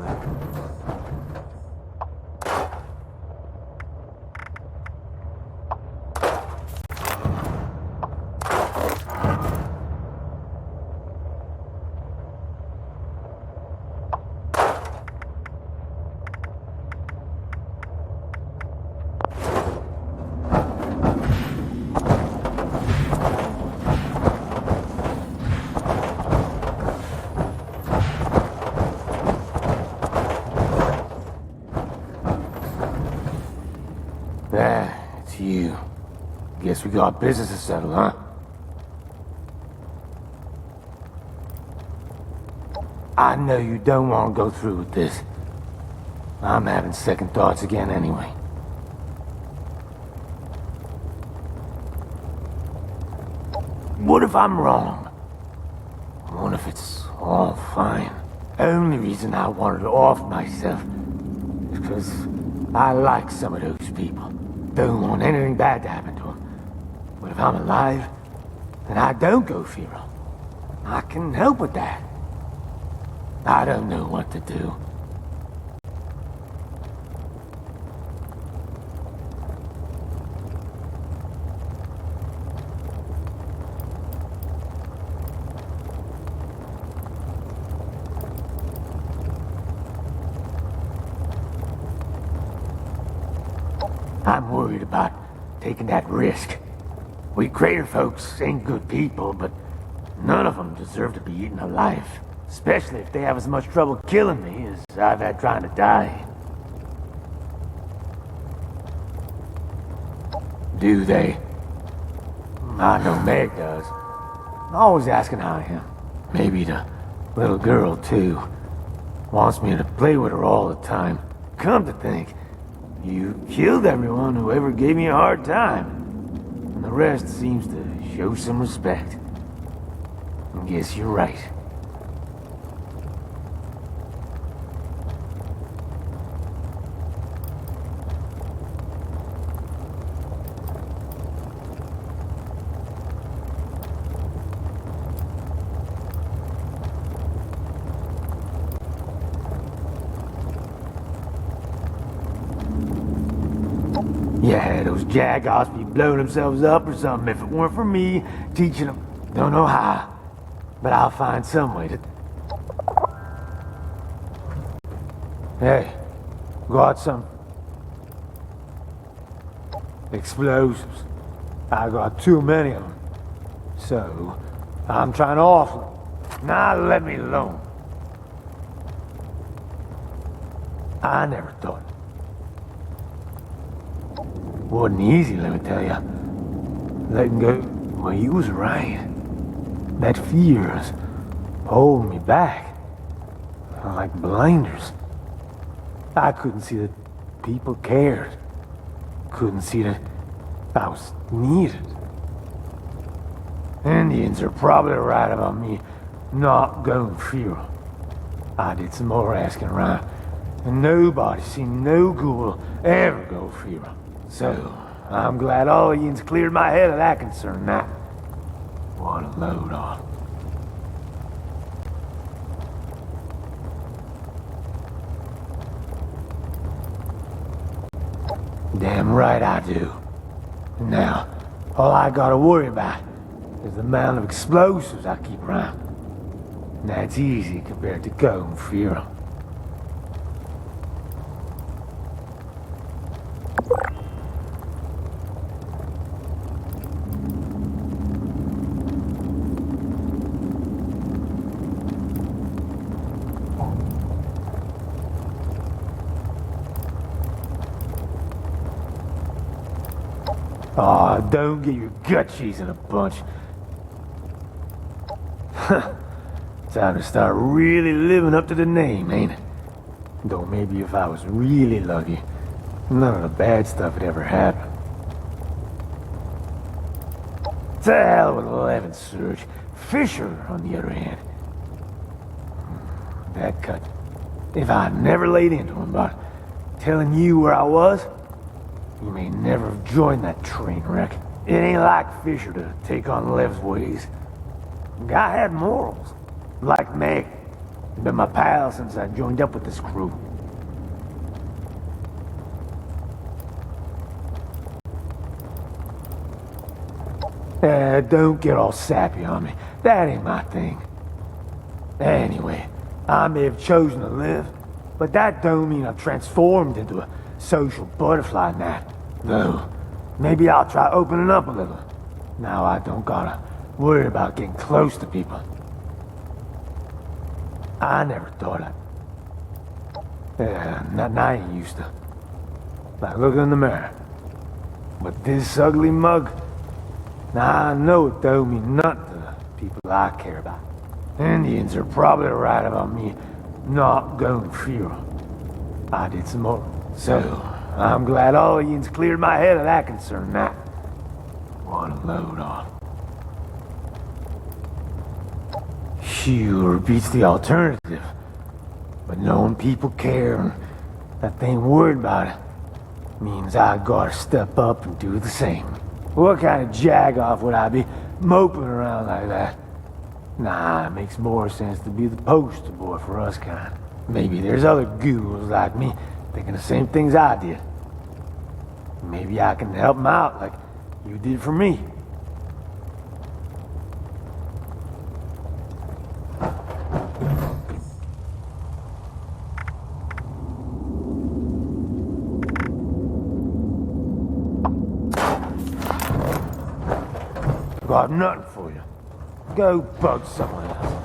that. It's you. Guess we got business to settle, huh? I know you don't want to go through with this. I'm having second thoughts again anyway. What if I'm wrong? What if it's all fine? Only reason I wanted to off myself is because I like some of those people. Don't want anything bad to happen to them. But if I'm alive, then I don't go feral. I can help with that. I don't know what to do. I'm worried about taking that risk. We crater folks ain't good people, but none of them deserve to be eaten alive. Especially if they have as much trouble killing me as I've had trying to die. Do they? I know Meg does. Always asking how I am. Maybe the little girl, too. Wants me to play with her all the time. Come to think, you killed everyone who ever gave me a hard time. And the rest seems to show some respect. I guess you're right. Yeah, those jagoffs be blowing themselves up or something if it weren't for me teaching them. Don't know how, but I'll find some way to... Hey, got some explosives. I got too many of them. So, I'm trying to offer them. Now let me alone. I never thought. Wasn't easy, let me tell you. Letting go, well, you was right. That fear's holding me back. Like blinders. I couldn't see that people cared. Couldn't see that I was needed. Indians are probably right about me not going feral. I did some more asking around, and nobody seen no ghoul ever go feral. So, I'm glad all yous cleared my head of that concern now. What a load off. Damn right I do. Now, all I gotta worry about is the amount of explosives I keep around. And that's easy compared to going for 'em. Aw, don't get your gut cheese in a bunch. Time to start really living up to the name, ain't it? Though maybe if I was really lucky, none of the bad stuff would ever happen. To hell with 11 Surge. Fisher, on the other hand. That cut. If I'd never laid into him about telling you where I was, you may never have joined that train wreck. It ain't like Fisher to take on Lev's ways. Guy had morals. Like Meg. Been my pal since I joined up with this crew. Don't get all sappy on me. That ain't my thing. Anyway, I may have chosen to live, but that don't mean I've transformed into a social butterfly gnat. Though, maybe I'll try opening up a little. Now I don't gotta worry about getting close to people. I never thought not I ain't used to. Like looking in the mirror. But this ugly mug, now I know it don't mean nothing to the people I care about. Indians are probably right about me not going for I did some more. So, I'm glad all yous cleared my head of that concern now. What a load on. Sure beats the alternative. But knowing people care and that they ain't worried about it means I gotta step up and do the same. What kind of jag-off would I be moping around like that? Nah, it makes more sense to be the poster boy for us kind. Maybe there's other ghouls like me thinking the same things I did. Maybe I can help them out like you did for me. Got nothing for you. Go bug someone else.